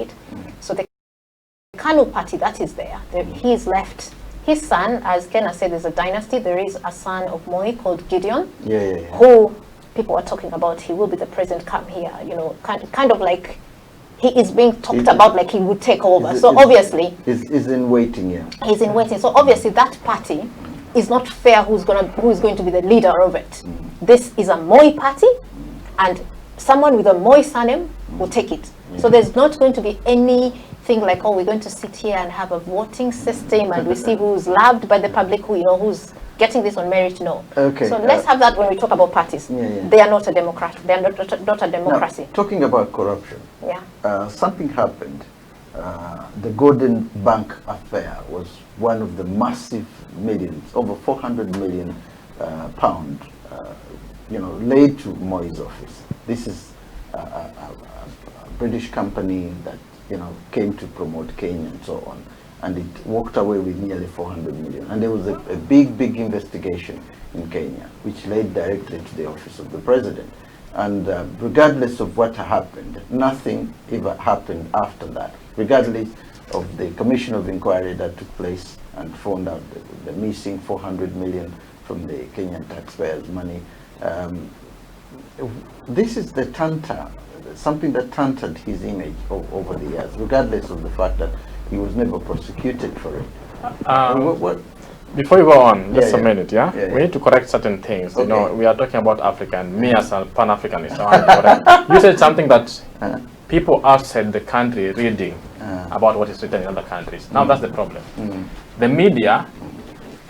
died. So the Kanu party that is there, he's left his son, as Kenna said, there's a dynasty. There is a son of Moi called Gideon, who people are talking about. He will be the president come here, you know, kind of like he is being talked about like he would take over. So obviously he's in waiting. Yeah, he's in waiting. So obviously that party is not fair. Who is going to be the leader of it? This is a Moi party, and someone with a Moi surname will take it. So there's not going to be anything like, oh, we're going to sit here and have a voting system and we see who's loved by the public, who, you know, who's getting this on merit. No. Okay. So let's have that when we talk about parties. They are not a democrat. They are not a democracy. Now, talking about corruption. Yeah. Something happened. The Golden Bank affair was one of the massive millions, over 400 million pound, you know, laid to Moi's office. This is a British company that, you know, came to promote Kenya and so on, and it walked away with nearly 400 million. And there was a big investigation in Kenya, which led directly to the office of the president. And regardless of what happened, nothing ever happened after that, regardless of the commission of inquiry that took place and found out the missing 400 million from the Kenyan taxpayers' money. This is the something that tainted his image over the years, regardless of the fact that he was never prosecuted for it. Before you go on, just a minute, we need to correct certain things. You know, we are talking about Africa, and me as a Pan-Africanist, I want to correct. You said something that people outside the country reading about what is written in other countries. Now that's the problem. The media,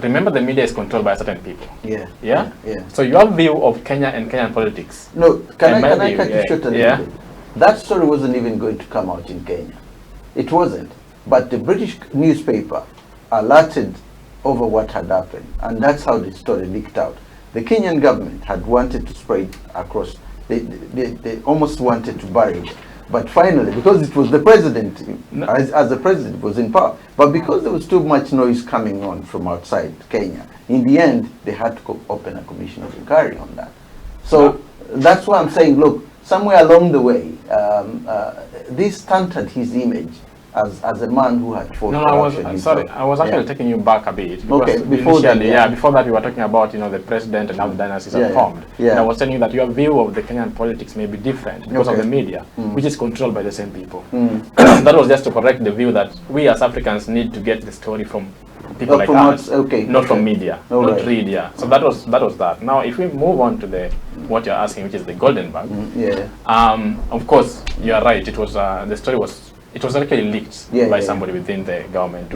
remember, the media is controlled by certain people. Yeah. So your view of Kenya and Kenyan politics. No, can I cut you short a little bit? That story wasn't even going to come out in Kenya. It wasn't. But the British newspaper alerted over what had happened, and that's how the story leaked out. The Kenyan government had wanted to spread across. They almost wanted to bury it. But finally, because it was the president, as the president was in power, but because there was too much noise coming on from outside Kenya, in the end, they had to open a commission of inquiry on that. So that's why I'm saying, look, somewhere along the way, this tainted his image as a man who had fought corruption. I was actually taking you back a bit. Okay, before that, before that we were talking about, you know, the president and how the dynasties are formed. And I was telling you that your view of the Kenyan politics may be different because of the media, which is controlled by the same people. That was just to correct the view that we as Africans need to get the story from people like us, not from media, not read. So that was that. Now, if we move on to what you're asking, which is the Golden Bag, of course, you are right. It was the story was. It was actually leaked by somebody within the government.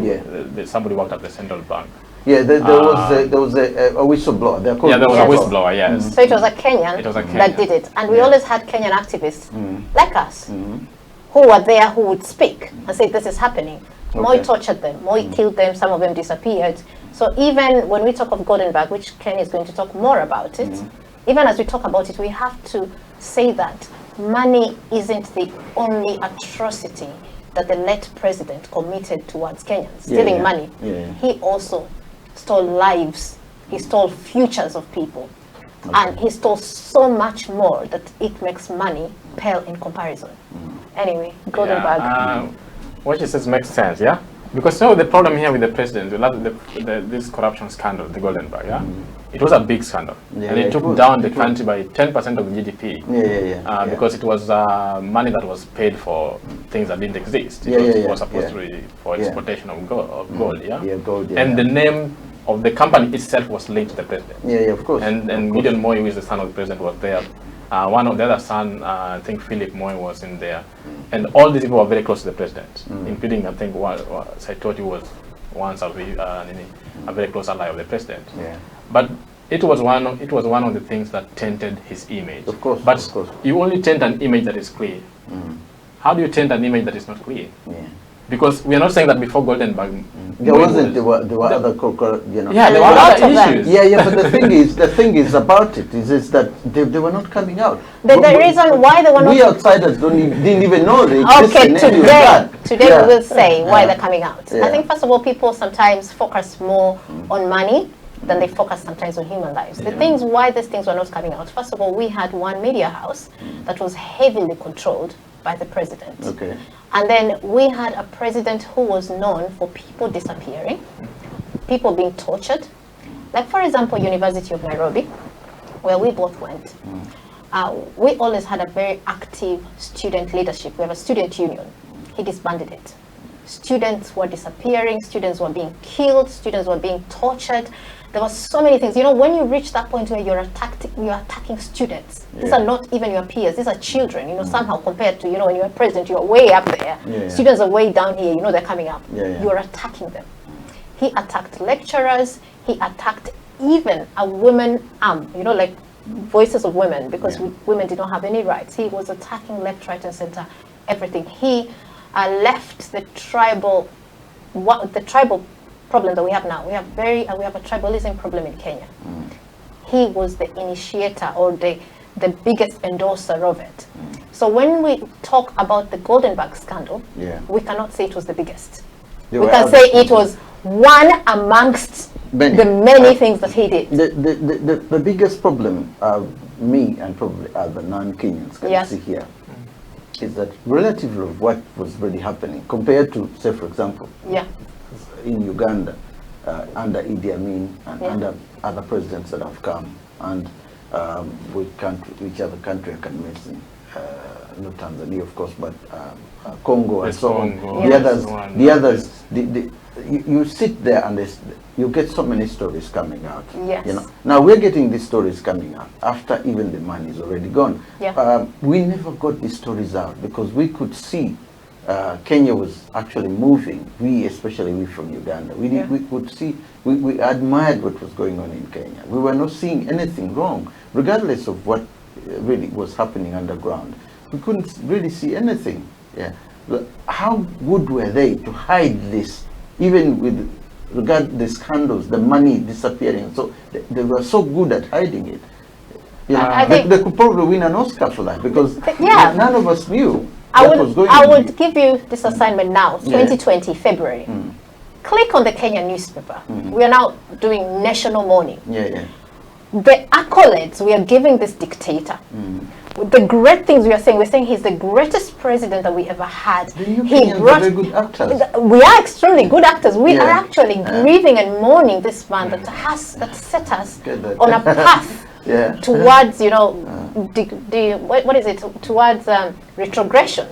Somebody worked at the central bank. Yeah, there was a whistleblower. There was a whistleblower, yes. So it was a Kenyan that did it. And we always had Kenyan activists like us who were there, who would speak and say, this is happening. Moi tortured them. Moi killed them. Some of them disappeared. So even when we talk of Golden Bag, which Ken is going to talk more about it, even as we talk about it, we have to say that money isn't the only atrocity that the late president committed towards Kenyans, stealing money. He also stole lives, he stole futures of people, and he stole so much more that it makes money pale in comparison. Anyway, Golden Bag. What she says makes sense, because so the problem here with the president, this corruption scandal, the Golden Bag, it was a big scandal, and it took down the country by 10% of the GDP, because it was money that was paid for things that didn't exist. It was supposed to be for exportation of gold, and the name of the company itself was linked to the president. Of course. And Gideon Moi, who is the son of the president, was there. One of the other son, I think Philip Moi, was in there, and all these people were very close to the president, including I think Saitoti was once a very close ally of the president. But it was one of the things that tainted his image. Of course. But you only taint an image that is clear. How do you taint an image that is not clear? Because we are not saying that before Golden Bag. There were other there were other issues. But the thing is about it is that they were not coming out. The reason why they were not. We outsiders didn't even know they existed. Today we will say why they're coming out. I think first of all, people sometimes focus more on money than they focus sometimes on human lives. The things why these things were not coming out. First of all, we had one media house that was heavily controlled by the president. And then we had a president who was known for people disappearing, people being tortured. Like, for example, University of Nairobi, where we both went. We always had a very active student leadership. We have a student union. He disbanded it. Students were disappearing, students were being killed, students were being tortured. There were so many things. You know, when you reach that point where you're attacking students, these are not even your peers, these are children, you know, somehow compared to, you know, when you're president, you're way up there. Students are way down here, you know, they're coming up. You're attacking them. He attacked lecturers, he attacked even a women arm, you know, like Voices of Women, because women did not have any rights. He was attacking left, right, and center, everything. He left the tribal problem that we have now. We have a tribalism problem in Kenya. He was the initiator or the biggest endorser of it. So when we talk about the Golden Bag scandal, we cannot say it was the biggest. We can say it was one amongst the many things that he did. The biggest problem me and probably other non-Kenyans can see here is that relative of what was really happening compared to, say, for example, in Uganda under Idi Amin and under other presidents that have come, and which other country I can mention, not Tanzania, of course, but Congo and so on. The others, you sit there and you get so many stories coming out. You know, now we're getting these stories coming out after even the money is already gone. We never got these stories out because we could see Kenya was actually moving. Especially we from Uganda, we could see, we admired what was going on in Kenya. We were not seeing anything wrong, regardless of what really was happening underground. We couldn't really see anything. How good were they to hide this, even with regard to the scandals, the money disappearing? So they were so good at hiding it. You know, they could probably win an Oscar for that because none of us knew. I would give you this assignment now, 2020, February. Click on the Kenya newspaper. We are now doing national mourning. The accolades we are giving this dictator, the great things we're saying he's the greatest president that we ever had. He brought very good actors. We are extremely good actors. We are actually grieving and mourning this man that set us on a path towards, you know, what is it? Towards retrogression.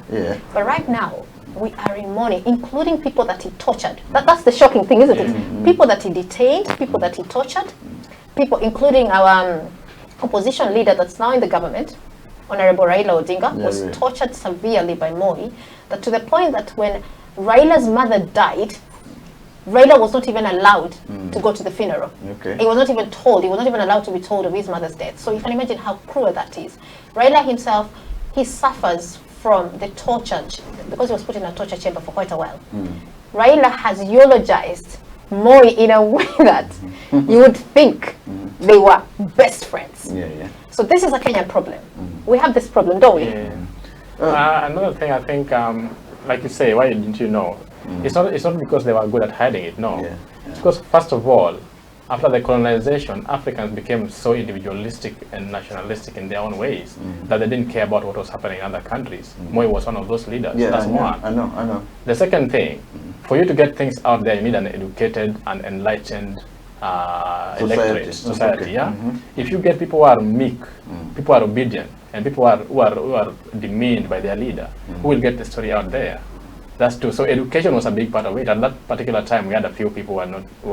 But right now, we are in mourning, including people that he tortured. That's the shocking thing, isn't it? People that he detained, people that he tortured, people, including our opposition leader that's now in the government, Honorable Raila Odinga, was tortured severely by Moi, that to the point that when Raila's mother died, Raila was not even allowed to go to the funeral. He was not even told, he was not even allowed to be told of his mother's death. So you can imagine how cruel that is. Raila himself, he suffers from the torture, because he was put in a torture chamber for quite a while. Raila has eulogized Moi in a way that you would think they were best friends. So this is a Kenyan problem. We have this problem, don't we? Another thing I think, like you say, why didn't you know? It's not because they were good at hiding it, no. It's because, first of all, after the colonization, Africans became so individualistic and nationalistic in their own ways that they didn't care about what was happening in other countries. Moi was one of those leaders. That's one. I know. The second thing, for you to get things out there, you need an educated and enlightened society. If you get people who are meek, people who are obedient, and people who are demeaned by their leader, who will get the story out there? That's true. So education was a big part of it. At that particular time, we had a few people who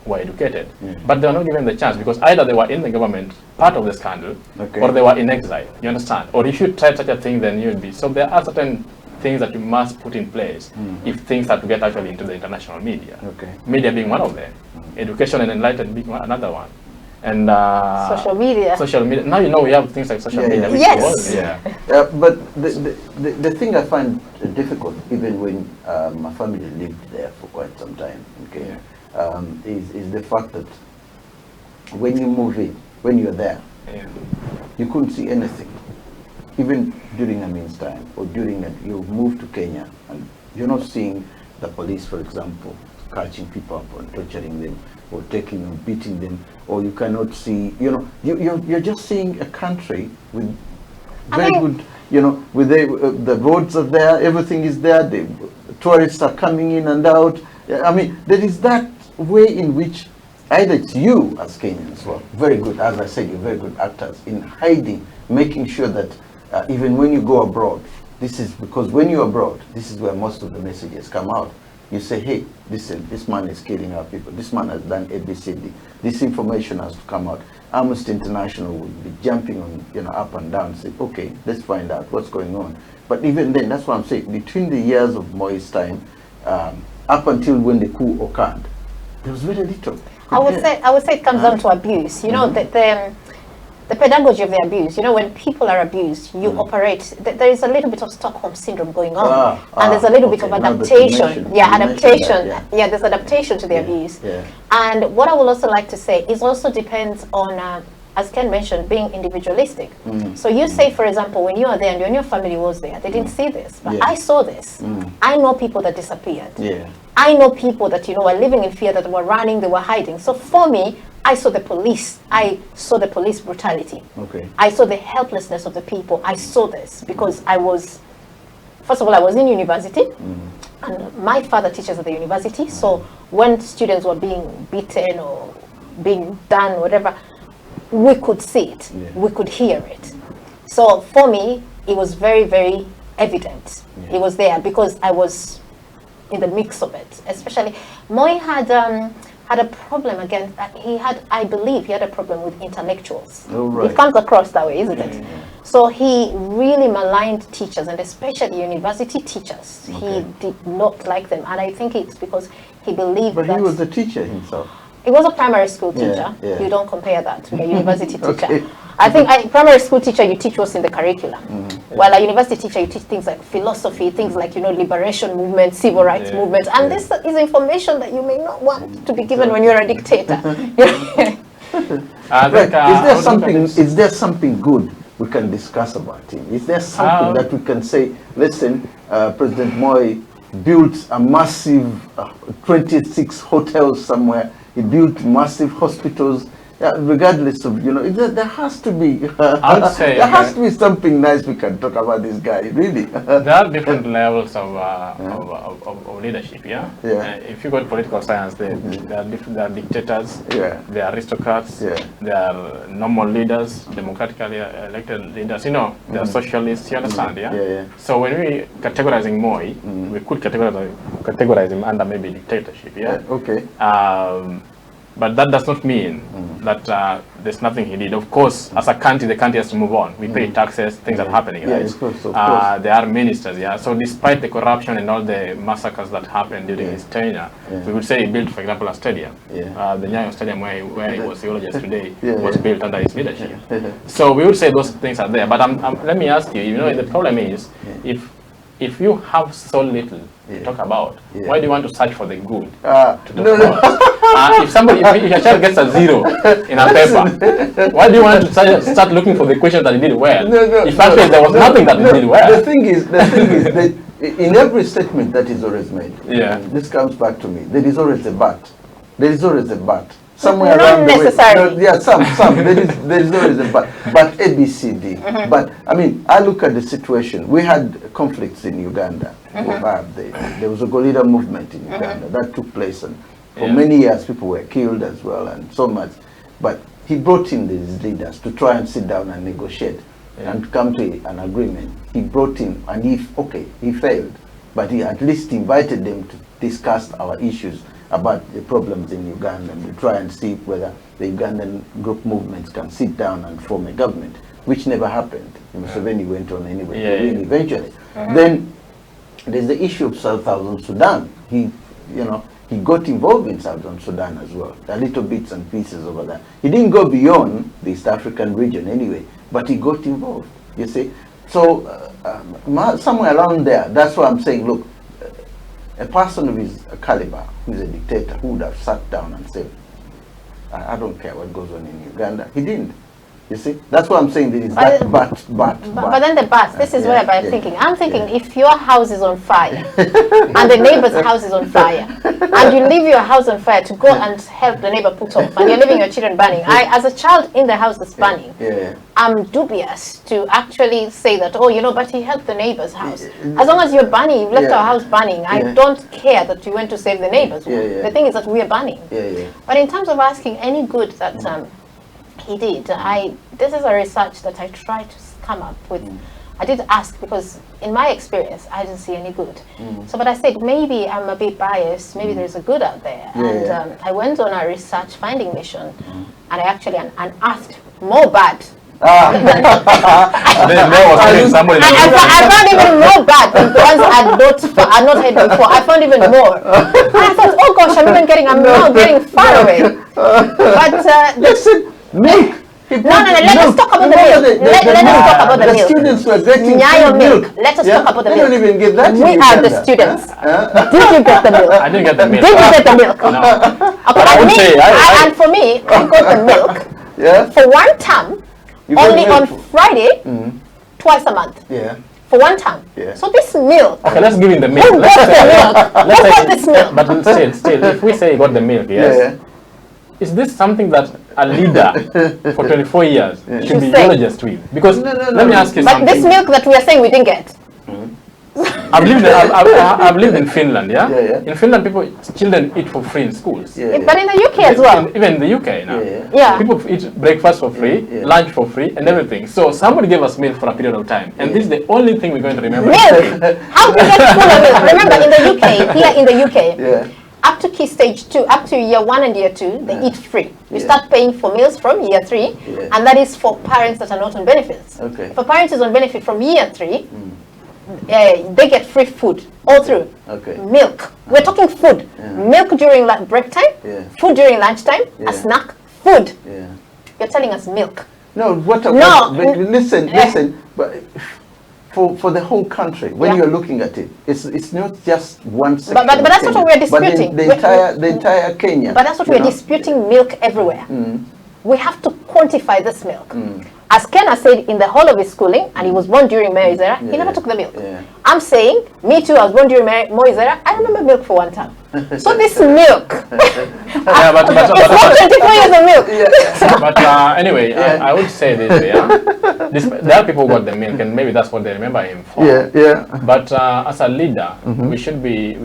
were educated, but they were not given the chance because either they were in the government, part of the scandal, or they were in exile. You understand? Or if you tried such a thing, then you'd be. So there are certain things that you must put in place if things are to get actually into the international media. Media being one of them, education and enlightenment being another one, and social media. Now you know we have things like social media. But the thing I find difficult, even when my family lived there for quite some time, is the fact that when you move in, when you're there, you couldn't see anything. Even during Amin's time, or during you move to Kenya, and you're not seeing the police, for example, catching people up and torturing them, or taking them, beating them, or you cannot see, you're just seeing a country with very good you know, with the roads are there, everything is there, the tourists are coming in and out. I mean, there is that way in which either it's you as Kenyans, well, very good, as I said, you're very good actors in hiding, making sure that even when you go abroad, this is because when you're abroad, this is where most of the messages come out. You say, hey, listen, this man is killing our people. This man has done ABCD. This information has to come out. Amnesty International will be jumping on, you know, up and down, say, okay, let's find out what's going on. But even then, that's what I'm saying. Between the years of Moi's time, up until when the coup occurred, there was very little. I would say it comes down to abuse. You know, the pedagogy of the abuse. You know, when people are abused, you operate. There is a little bit of Stockholm syndrome going on, and there's a little bit of adaptation. Yeah, adaptation. Yeah, there's adaptation to the abuse. Yeah. And what I would also like to say is also depends on, as Ken mentioned, being individualistic. So you say, for example, when you are there and when your family was there, they didn't see this, but I saw this. I know people that disappeared. Yeah. I know people that, you know, were living in fear, that were running, they were hiding. So for me, I saw the police. I saw the police brutality. Okay. I saw the helplessness of the people. I saw this because I was, first of all, I was in university, and my father teaches at the university. So when students were being beaten or being done, whatever, we could see it. Yeah. We could hear it. So for me, it was very, very evident. Yeah. It was there because I was in the mix of it. Especially, Moi had a problem again. I believe he had a problem with intellectuals. Oh, right. It comes across that way, isn't it? So he really maligned teachers, and especially university teachers. Okay. He did not like them, and I think it's because he believed that... But he was a teacher himself. He was a primary school teacher. Yeah. You don't compare that to a university teacher. Okay. I think primary school teacher, you teach what's in the curriculum. While a university teacher, you teach things like philosophy, things like, you know, liberation movement, civil rights movement. And this is information that you may not want to be given when you're a dictator. Is there something good we can discuss about him? Is there something that we can say, listen, President Moi built a massive 26 hotels somewhere. He built massive hospitals. Regardless of, you know, there has to be, I would say there has to be something nice we can talk about this guy, really. There are different levels of leadership, if you go to political science, there are dictators, there are aristocrats, there are normal leaders, democratically elected leaders, you know, there are socialists, you understand, So when we categorizing Moi, we could categorize him under maybe dictatorship, Okay. But that does not mean that there's nothing he did. Of course, as a country, the country has to move on. We pay taxes, things are happening, right? Of course. There are ministers, So despite the corruption and all the massacres that happened during his tenure, we would say he built, for example, a stadium. The Nyayo Stadium, where he was theologist today, was built under his leadership. So we would say those things are there. But let me ask you, you know, the problem is, if you have so little to talk about, why do you want to search for the good to talk about? If your child gets a 0 in a paper, why do you want to start looking for the question that he did well? If actually there was nothing that he did well. The thing is that in every statement that is always made, this comes back to me, there is always a but. There is always a but. Somewhere not around necessarily. The way, some. There is always a but ABCD. But I mean, I look at the situation. We had conflicts in Uganda. There was a guerrilla movement in Uganda that took place, and for many years people were killed as well, and so much. But he brought in these leaders to try and sit down and negotiate and come to an agreement. He brought in, and he failed, but he at least invited them to discuss our issues about the problems in Uganda, and to try and see whether the Ugandan group movements can sit down and form a government, which never happened. Museveni went on anyway, eventually. Then there's the issue of Southern Sudan. He got involved in Southern Sudan as well, a little bits and pieces over there. He didn't go beyond the East African region anyway, but he got involved, you see. So somewhere around there, that's why I'm saying, look, a person of his caliber, who is a dictator, who would have sat down and said, I don't care what goes on in Uganda. He didn't. You see, that's what I'm saying. There is but then the but. This is what I'm thinking. I'm thinking if your house is on fire and the neighbor's house is on fire, and you leave your house on fire to go and help the neighbor put off, and you're leaving your children burning. As a child in the house that's burning, I'm dubious to actually say that, oh, you know, but he helped the neighbor's house. As long as you're burning, you left our house burning. I don't care that you went to save the neighbors. The thing is that we are burning. But in terms of asking any good that he did, this is a research that I tried to come up with. I did ask because in my experience I didn't see any good. So but I said maybe I'm a bit biased, maybe there's a good out there. And I went on a research finding mission and I actually unearthed more bad. I found even more bad than the ones I'd not heard before. I found even more. And I thought, oh gosh, I'm now getting far away. But listen, milk. No, let us talk about the milk. Let us talk about the milk. The students were getting milk. Let us talk about the milk. They don't even get that. We are the students. Did you get the milk? I didn't get the milk. Did you get the milk? No. Okay, and for me, I got the milk for one term, only on Friday, twice a month. For one term. So this milk. Okay, let's give him the milk. Who got the milk? Who got this milk? But still, if we say he got the milk, is this something that a leader for 24 years should be eulogiized with? Because let me ask you something. But this milk that we are saying we didn't get. I've lived in Finland, In Finland, children eat for free in schools. But in the UK as well. Even in the UK now. People eat breakfast for free, lunch for free, and everything. So somebody gave us milk for a period of time. And this is the only thing we're going to remember. Milk! How do you get full of milk? Remember, in the UK, here in the UK, up to key stage 2, up to year 1 and year 2, they eat free. You start paying for meals from year 3, and that is for parents that are not on benefits. If a parent is on benefit from year 3, they get free food all through. Milk. We're talking food. Milk during break time, food during lunchtime, a snack, food. You're telling us milk. No, listen, but for the whole country, when you're looking at it, it's not just one section. But that's what we're disputing. But the entire Kenya. But that's what we're disputing, milk everywhere. We have to quantify this milk. As Kenna said in the whole of his schooling, and he was born during Moi's era, he never took the milk. I'm saying, me too, I was born during Moi's era, I remember milk for one time. So this milk, but it's not 24 years of milk. But anyway, I would say this, there are people who got the milk, and maybe that's what they remember him for. But as a leader, we should be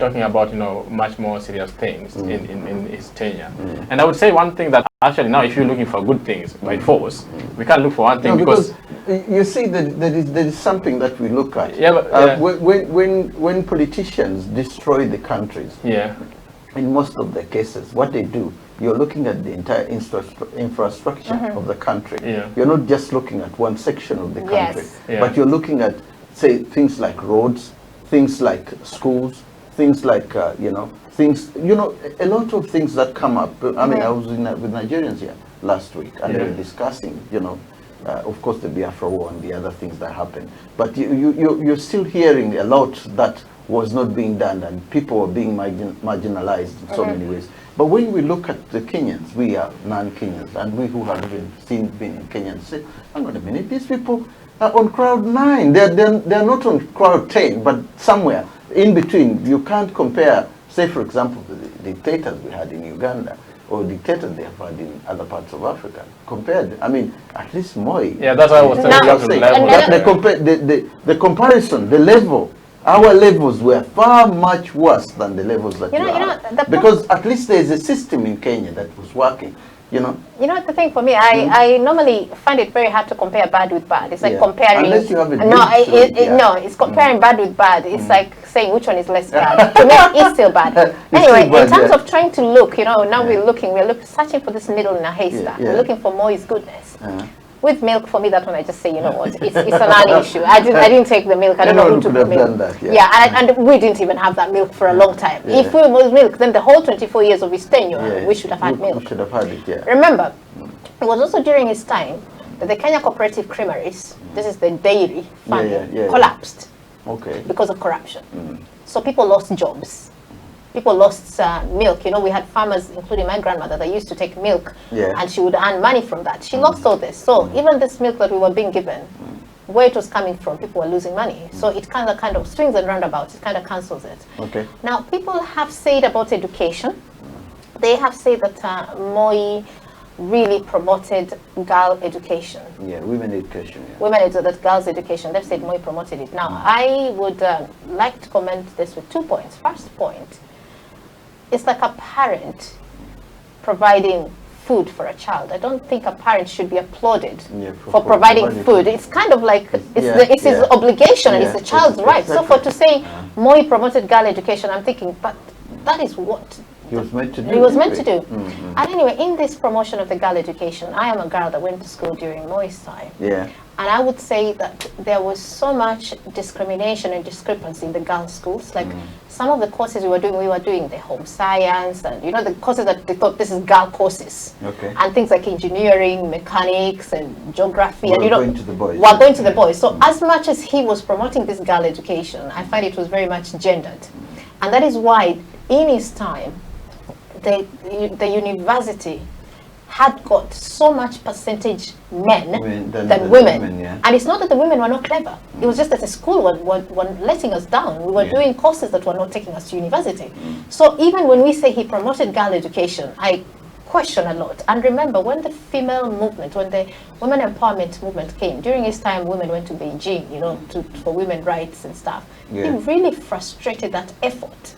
talking about much more serious things in his tenure. And I would say one thing that actually now, if you're looking for good things by force, we can't look for one thing because you see that there is something that we look at. When politicians destroy the countries, in most of the cases, what they do, you're looking at the entire infrastructure of the country. You're not just looking at one section of the country, but you're looking at, say, things like roads, things like schools, things like, a lot of things that come up. I mean, I was with Nigerians here last week, and they were discussing, of course, the Biafra War and the other things that happened. But you're still hearing a lot that was not being done, and people were being marginalized in so many ways. But when we look at the Kenyans, we are non-Kenyans, and we who have been in Kenya, and say, hang on a minute, these people are on crowd 9. They're not on crowd 10, but somewhere in between. You can't compare, say for example, the dictators we had in Uganda or dictators they have had in other parts of Africa. Compared, I mean, at least Moi. That's what I was saying. The comparison, the level, our levels were far much worse than the levels that because at least there is a system in Kenya that was working. The thing for me, I normally find it very hard to compare bad with bad. It's like comparing. Unless you have it's comparing bad with bad. It's like saying which one is less bad. To me, it's still bad. Anyway, in terms of trying to look, now we're searching for this needle in a haystack. We're looking for Moi's goodness. With milk, for me, that one I just say, it's a non-issue. I didn't take the milk. I don't know who took the milk. And we didn't even have that milk for a long time. If we was milk, then the whole 24 years of his tenure, we should have had milk. We should have had it. Remember, it was also during his time that the Kenya Cooperative Creameries, this is the dairy farming, collapsed because of corruption. So people lost jobs. People lost milk. You know, we had farmers, including my grandmother, that used to take milk, and she would earn money from that. She lost all this. So even this milk that we were being given, where it was coming from, people were losing money. So it kind of swings and roundabouts. It kind of cancels it. Okay. Now, people have said about education, they have said that Moi really promoted girl education. Yeah, women education. Yeah. Women, that girls' education. They've said Moi promoted it. Now, I would like to comment this with 2 points. First point, it's like a parent providing food for a child. I don't think a parent should be applauded for providing food. It's kind of like it's his obligation and it's the child's right. So for to say Moi promoted girl education, I'm thinking, but that is what he was meant to do. He was meant to do. And anyway, in this promotion of the girl education, I am a girl that went to school during Moi's time. Yeah. And I would say that there was so much discrimination and discrepancy in the girls' schools. Like some of the courses we were doing the home science and, you know, the courses that they thought this is girl courses. Okay. And things like engineering, mechanics, and geography. And, you know, going to the boys. We're going to the boys. So as much as he was promoting this girl education, I find it was very much gendered. And that is why, in his time, the university had got so much percentage men than women. And it's not that the women were not clever. It was just that the school were letting us down. We were doing courses that were not taking us to university. So even when we say he promoted girl education, I question a lot. And remember, when the female movement, when the women empowerment movement came, during his time, women went to Beijing, you know, for women rights and stuff. He really frustrated that effort.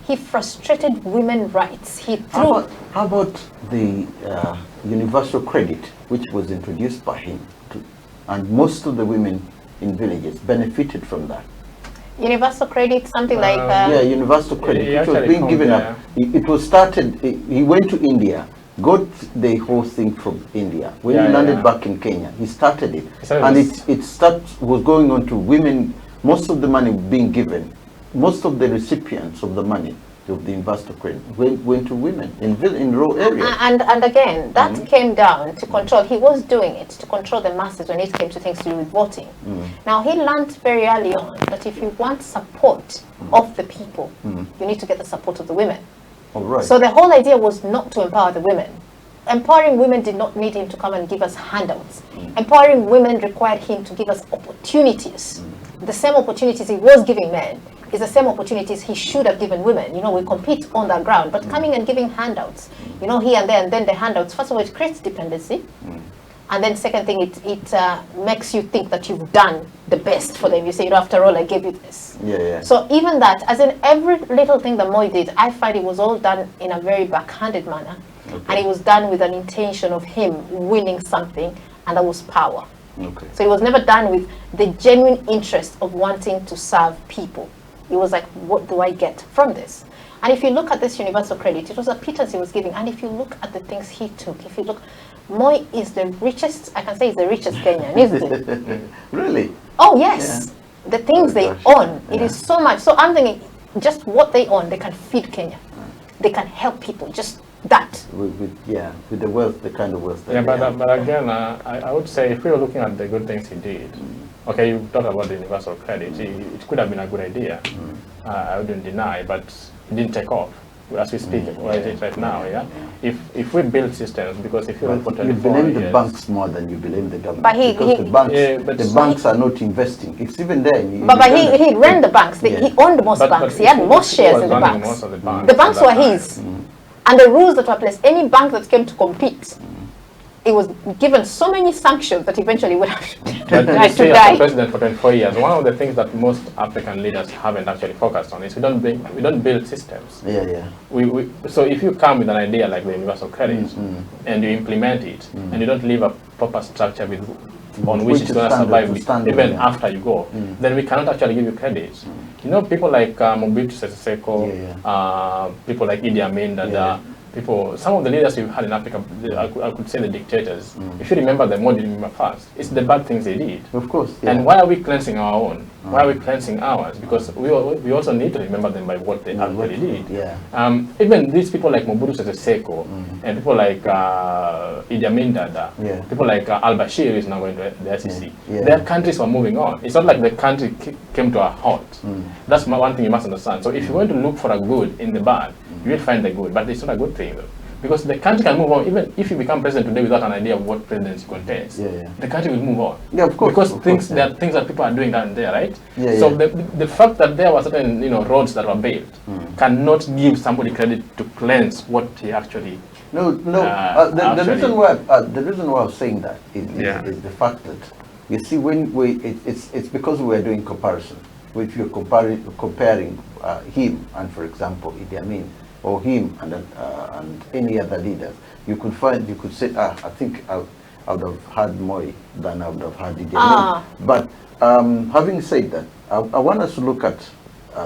He frustrated women rights. He threw... How about the universal credit, which was introduced by him? And most of the women in villages benefited from that. Universal credit, something like... yeah, universal credit, which was being given up. It was started, he went to India, got the whole thing from India. When he landed back in Kenya, he started it. And it was going on to women. Most of the money being given, most of the recipients of the money of the investor credit went to women in rural areas. And again, that came down to control. He was doing it to control the masses when it came to things to do with voting. Now, he learned very early on that if you want support of the people, you need to get the support of the women. So the whole idea was not to empower the women. Empowering women did not need him to come and give us handouts. Empowering women required him to give us opportunities. The same opportunities he was giving men is the same opportunities he should have given women. You know, we compete on that ground, but coming and giving handouts, you know, here and there, and then the handouts, first of all, it creates dependency. And then second thing, it makes you think that you've done the best for them. You say, you know, after all, I gave you this. So even that, as in every little thing that Moi did, I find it was all done in a very backhanded manner. And it was done with an intention of him winning something, and that was power. So it was never done with the genuine interest of wanting to serve people. It was like, what do I get from this? And if you look at this universal credit, it was a pittance he was giving. And if you look at the things he took, if you look, Moi is the richest, I can say he's the richest Kenyan, isn't it? Really? Oh, yes. The things they own, it is so much. So I'm thinking, just what they own, they can feed Kenya. They can help people, just that. With the wealth, the kind of wealth that but again, I would say if we were looking at the good things he did, okay, you talked about the universal credit. It could have been a good idea. I wouldn't deny, but it didn't take off. As we speak, where is it right now? If we build systems, because if you look for 24 you blame the banks more than you blame the government. But the banks are not investing. It's even there. But he ran the banks. He owned most banks. He had most shares in the banks. The banks were his. And the rules that were placed, any bank that came to compete, it was given so many sanctions that eventually would have to die. As the president for 24 years, one of the things that most African leaders haven't actually focused on is we don't build systems. So if you come with an idea like the universal credit and you implement it and you don't leave a proper structure on which it's going to survive even after you go, then we cannot actually give you credit. You know, people like Mobutu Sese Seko, people like Idi Amin, some of the leaders we've had in Africa, I could say the dictators. If you remember the Modi first, it's the bad things they did. Of course. And why are we cleansing our own? Why are we cleansing ours? Because we also need to remember them by what they actually did. Yeah. Even these people like Mobutu Sese Seko and people like Idi Amin Dada, people like al-Bashir is now going to the SEC. Their countries were moving on. It's not like the country came to a halt. That's one thing you must understand. So if you're going to look for a good in the bad, you will find the good, but it's not a good thing though. Because the country can move on, even if you become president today without an idea of what presidency contends. The country will move on. Yeah, of course. Because there are things that people are doing down there, right? So the fact that there were certain roads that were built cannot give somebody credit to cleanse what he actually. The reason why I was saying that is the fact that you see when it's because we are doing comparison. If you're comparing him and, for example, Idi Amin, or him and any other leaders, you could say, I think I would have had Moi than I would have had Idi Amin. But having said that, I want us to look at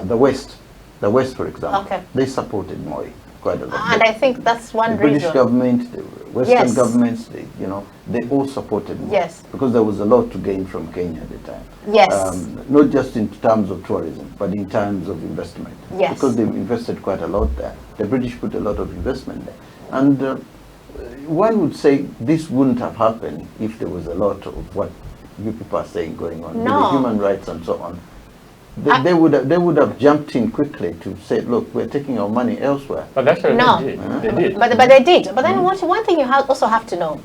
the West. The West, for example, they supported Moi quite a lot. And I think that's one reason. The British government, the Western governments, they all supported Moi. Because there was a lot to gain from Kenya at the time. Not just in terms of tourism, but in terms of investment. Because they invested quite a lot there. The British put a lot of investment there. And one would say this wouldn't have happened if there was a lot of what you people are saying going on with the human rights and so on. They would have jumped in quickly to say, look, we're taking our money elsewhere. But actually they did. But they did. But then one thing you also have to know,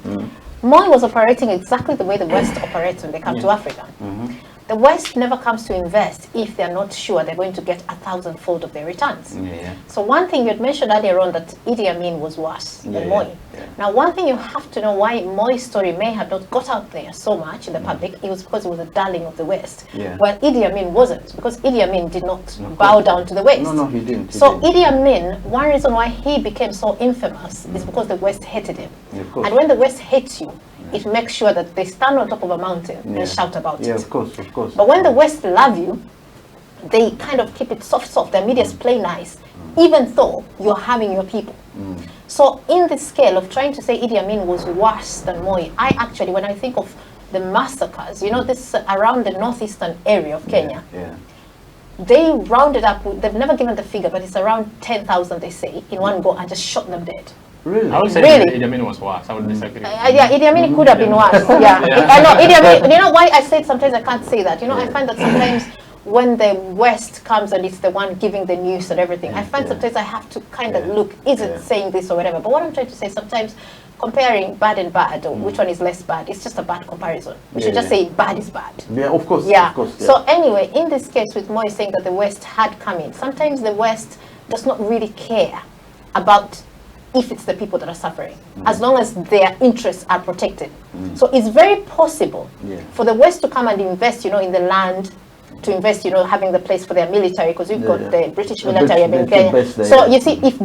Moi was operating exactly the way the West operates when they come to Africa. The West never comes to invest if they're not sure they're going to get 1,000-fold of their returns. So one thing you had mentioned earlier on, that Idi Amin was worse than Moi. Now one thing you have to know why Moi's story may have not got out there so much in the public, it was because he was a darling of the West. While Idi Amin wasn't, because Idi Amin did not bow down to the West. No, he didn't. Idi Amin, one reason why he became so infamous is because the West hated him. And when the West hates you, it makes sure that they stand on top of a mountain and shout about it. Of course. But when the West love you, they kind of keep it soft. Their medias play nice, even though you're harming your people. So in the scale of trying to say Idi Amin was worse than Moi, I actually, when I think of the massacres, this around the northeastern area of Kenya, they rounded up, they've never given the figure, but it's around 10,000, they say, in one go, and just shot them dead. Really? I would say Idi Amin was worse. I would disagree. Idi Amin could have been worse. I know Idi Amin. You know why I said sometimes I can't say that? I find that sometimes when the West comes and it's the one giving the news and everything, I find sometimes I have to kind of look, is it saying this or whatever? But what I'm trying to say, sometimes comparing bad and bad, or which one is less bad, it's just a bad comparison. We should just say bad is bad. Yeah, of course. Yeah. Of course, So anyway, in this case with Moi saying that the West had come in, sometimes the West does not really care about if it's the people that are suffering, as long as their interests are protected. So it's very possible for the West to come and invest, in the land, to invest, having the place for their military, because we've got the British military in Kenya. So you see, if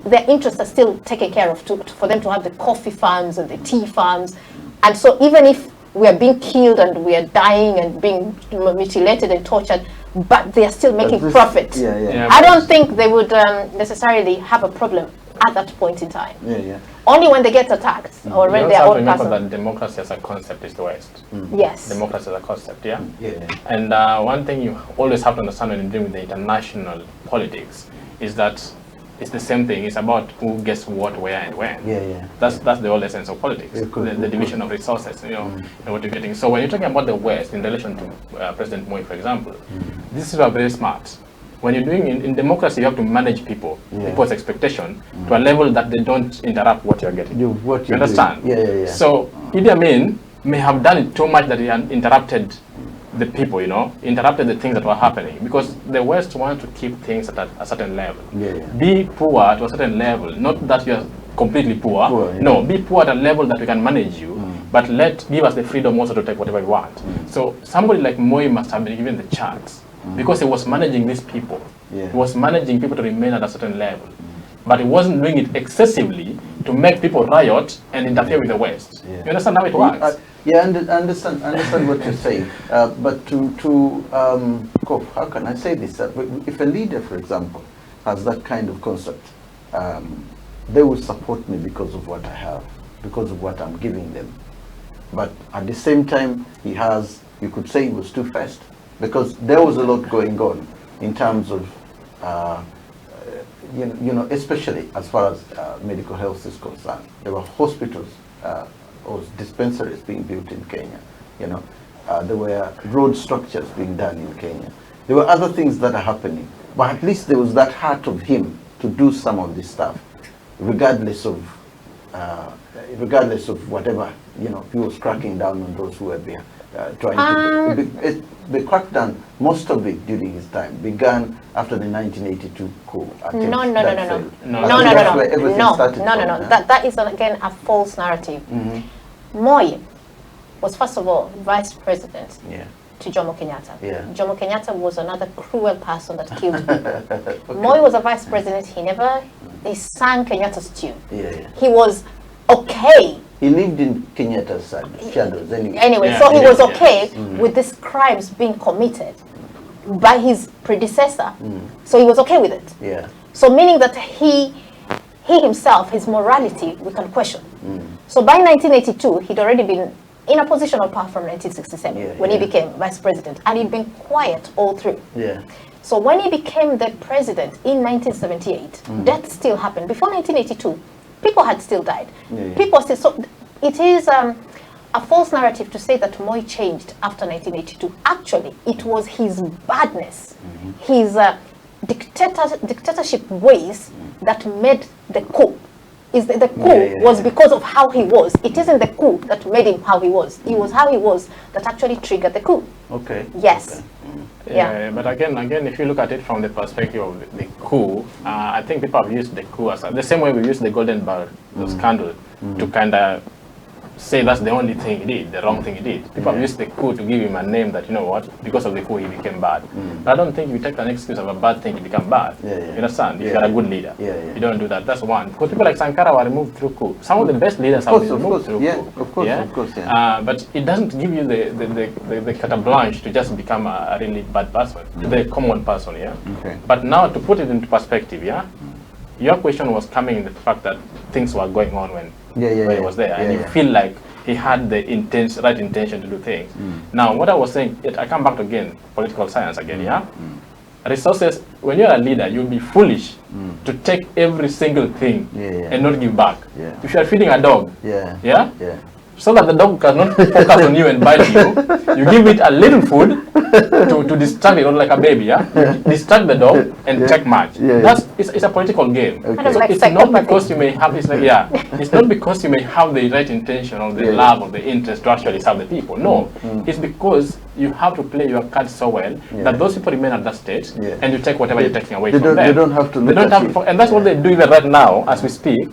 their interests are still taken care of, for them to have the coffee farms and the tea farms, and so even if we are being killed and we are dying and being mutilated and tortured, but they are still making profit, I don't think they would necessarily have a problem at that point in time. Only when they get attacked or when they are all remember that democracy as a concept is the West. Yes. Democracy as a concept, And one thing you always have to understand when you're dealing with the international politics is that it's the same thing. It's about who gets what, where, and when. That's the whole essence of politics. The division of resources, and what you're getting. So when you're talking about the West in relation to President Moi, for example, this is very smart. When you're doing in democracy, you have to manage people's expectation to a level that they don't interrupt what you're getting. You understand? So Idi Amin may have done it too much that he interrupted the people, interrupted the things that were happening, because the West wants to keep things at a certain level. Be poor to a certain level, not that you're completely poor. No, be poor at a level that we can manage you, but give us the freedom also to take whatever we want. So somebody like Moi must have been given the chance, because he was managing these people. He was managing people to remain at a certain level. But he wasn't doing it excessively to make people riot and interfere with the West. You understand how it works? I understand what you're saying. But how can I say this? If a leader, for example, has that kind of concept, they will support me because of what I have, because of what I'm giving them. But at the same time, you could say he was too fast. because there was a lot going on in terms of, especially as far as medical health is concerned. There were hospitals or dispensaries being built in Kenya. There were road structures being done in Kenya. There were other things that are happening, but at least there was that heart of him to do some of this stuff, regardless of whatever, he was cracking down on those who were there, trying to. The crackdown, most of it during his time, began after the 1982 coup. No. That is again a false narrative. Moi was first of all vice president to Jomo Kenyatta. Jomo Kenyatta was another cruel person that killed people. Okay. Moi was a vice president. He sang Kenyatta's tune. He was okay. He lived in Kenyatta's shadows anyway. He was okay with these crimes being committed by his predecessor. So he was okay with it. So meaning that he himself, his morality, we can question. So by 1982, he'd already been in a position of power from 1967 when he became vice president, and he'd been quiet all through. So when he became the president in 1978, death still happened. Before 1982, people had still died. People still. So it is a false narrative to say that Moi changed after 1982. Actually, it was his badness, his dictatorship ways that made the coup. The coup was because of how he was. It isn't the coup that made him how he was. It was how he was that actually triggered the coup. Okay. Yes. Okay. But again, if you look at it from the perspective of the coup, I think people have used the coup as the same way we used the Golden Bar scandal to kind of say that's the only thing he did, the wrong thing he did. People have used the coup to give him a name that, because of the coup he became bad. But I don't think you take an excuse of a bad thing to become bad. You understand? If you're a good leader. You don't do that. That's one. Because people like Sankara were removed through coup. Some of the best leaders have been removed through coup. Of course. But it doesn't give you the carte blanche to just become a really bad person, the common person, But now to put it into perspective, your question was coming in the fact that things were going on when he was there, and you feel like he had the right intention to do things. Now, what I was saying, I come back to again, political science again, Resources, when you're a leader, you'll be foolish to take every single thing and not give back. If you are feeding a dog, so that the dog cannot focus on you and bite you, you give it a little food to distract it, not like a baby, distract the dog and check match. It's a political game. So it's not because you may have it's not because you may have the right intention or the love or the interest to actually serve the people. No, it's because you have to play your cards so well that those people remain at that stage and you take whatever you're taking away from them. They don't have to look at you. And that's what they do even right now as we speak.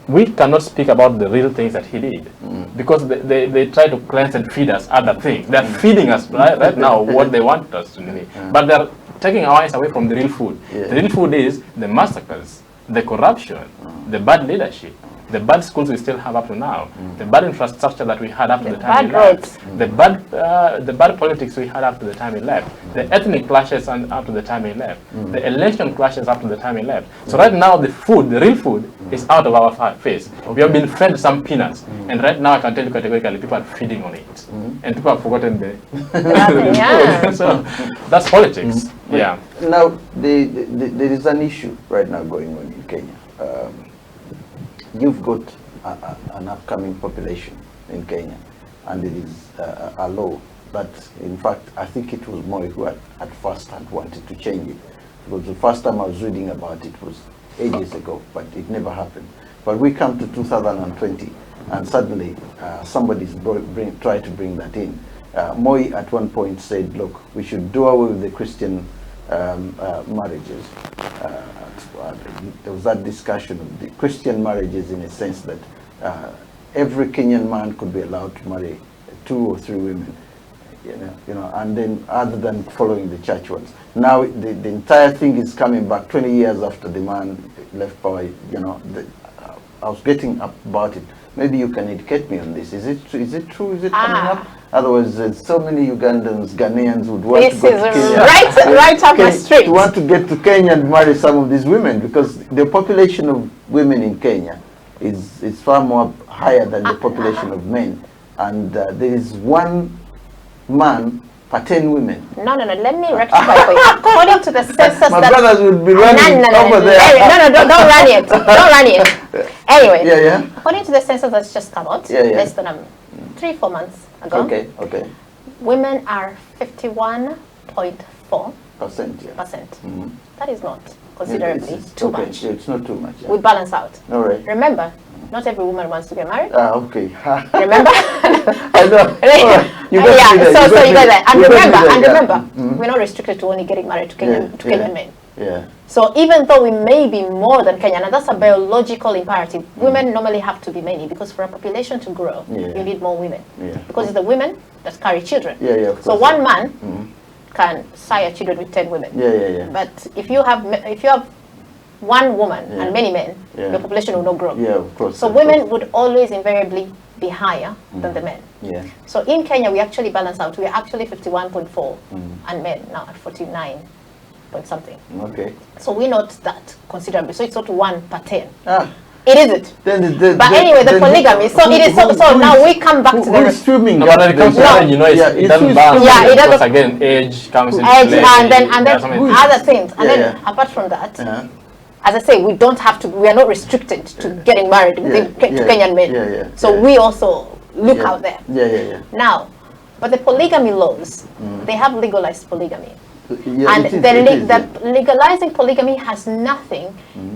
We cannot speak about the real things that he did because they try to cleanse and feed us other things. They're feeding us right now what they want us to do. But they're taking our eyes away from the real food. The real food is the massacres, the corruption, the bad leadership, the bad schools we still have up to now, the bad infrastructure that we had after the time he left, the bad politics we had after the time he left, the ethnic clashes after the time he left, the election clashes after the time he left. So right now the real food is out of our face. We have been fed some peanuts, and right now I can tell you categorically people are feeding on it, and people have forgotten the food. So that's politics. Now there is an issue right now going on in Kenya. You've got an upcoming population in Kenya, and it is a law that, in fact, I think it was Moi who at first had wanted to change it. Because the first time I was reading about it was ages ago, but it never happened. But we come to 2020, and suddenly somebody's tried to bring that in. Moi at one point said, look, we should do away with the Christian marriages. There was that discussion of the Christian marriages in a sense that every Kenyan man could be allowed to marry 2 or 3 women, and then other than following the church ones. Now the entire thing is coming back 20 years after the man left power. I was getting up about it. Maybe you can educate me on this. Is it true? Is it coming up? Otherwise, there's so many Ugandans, Ghanaians would want to go to Kenya. Right up my street. Want to get to Kenya and marry some of these women because the population of women in Kenya is far more higher than the population of men. And there is one man pattern women. No. Let me rectify for you. According to the census, my brothers would be running over there. No, don't run it. Don't run it. Anyway. Yeah. According to the census that's just come out, less than 3-4 months ago. Okay. Women are 51.4%. Yeah. That is not considerably too much. It's not too much. Yeah. We balance out. All right. Remember, not every woman wants to get married. Okay. Remember? I know. Right. You got that. And remember, we're not restricted to only getting married to Kenyan men. Yeah. So even though we may be more than Kenyan, and that's a biological imperative, women normally have to be many, because for a population to grow, you need more women. Yeah. Because it's the women that carry children. Yeah. So one man can sire children with 10 women. Yeah. But if you have one woman and many men, the population will not grow. Yeah, of course. So women would always invariably be higher than the men. Yeah. So in Kenya, we actually balance out. We are actually 51.4 and men now at 49 point something. Okay. So we're not that considerably. So it's not 1 per 10. It isn't. But anyway, the polygamy. So it is. So now we come back to the streaming. No, but when it comes to marriage, you know, it doesn't balance. Yeah, it doesn't. Because again, age comes into age, play. and then other things. And then apart from that, as I say, we don't have to. We are not restricted to getting married to Kenyan men. So we also look out there. Yeah. Now, but the polygamy laws, they have legalized polygamy. Yeah, and legalizing polygamy has nothing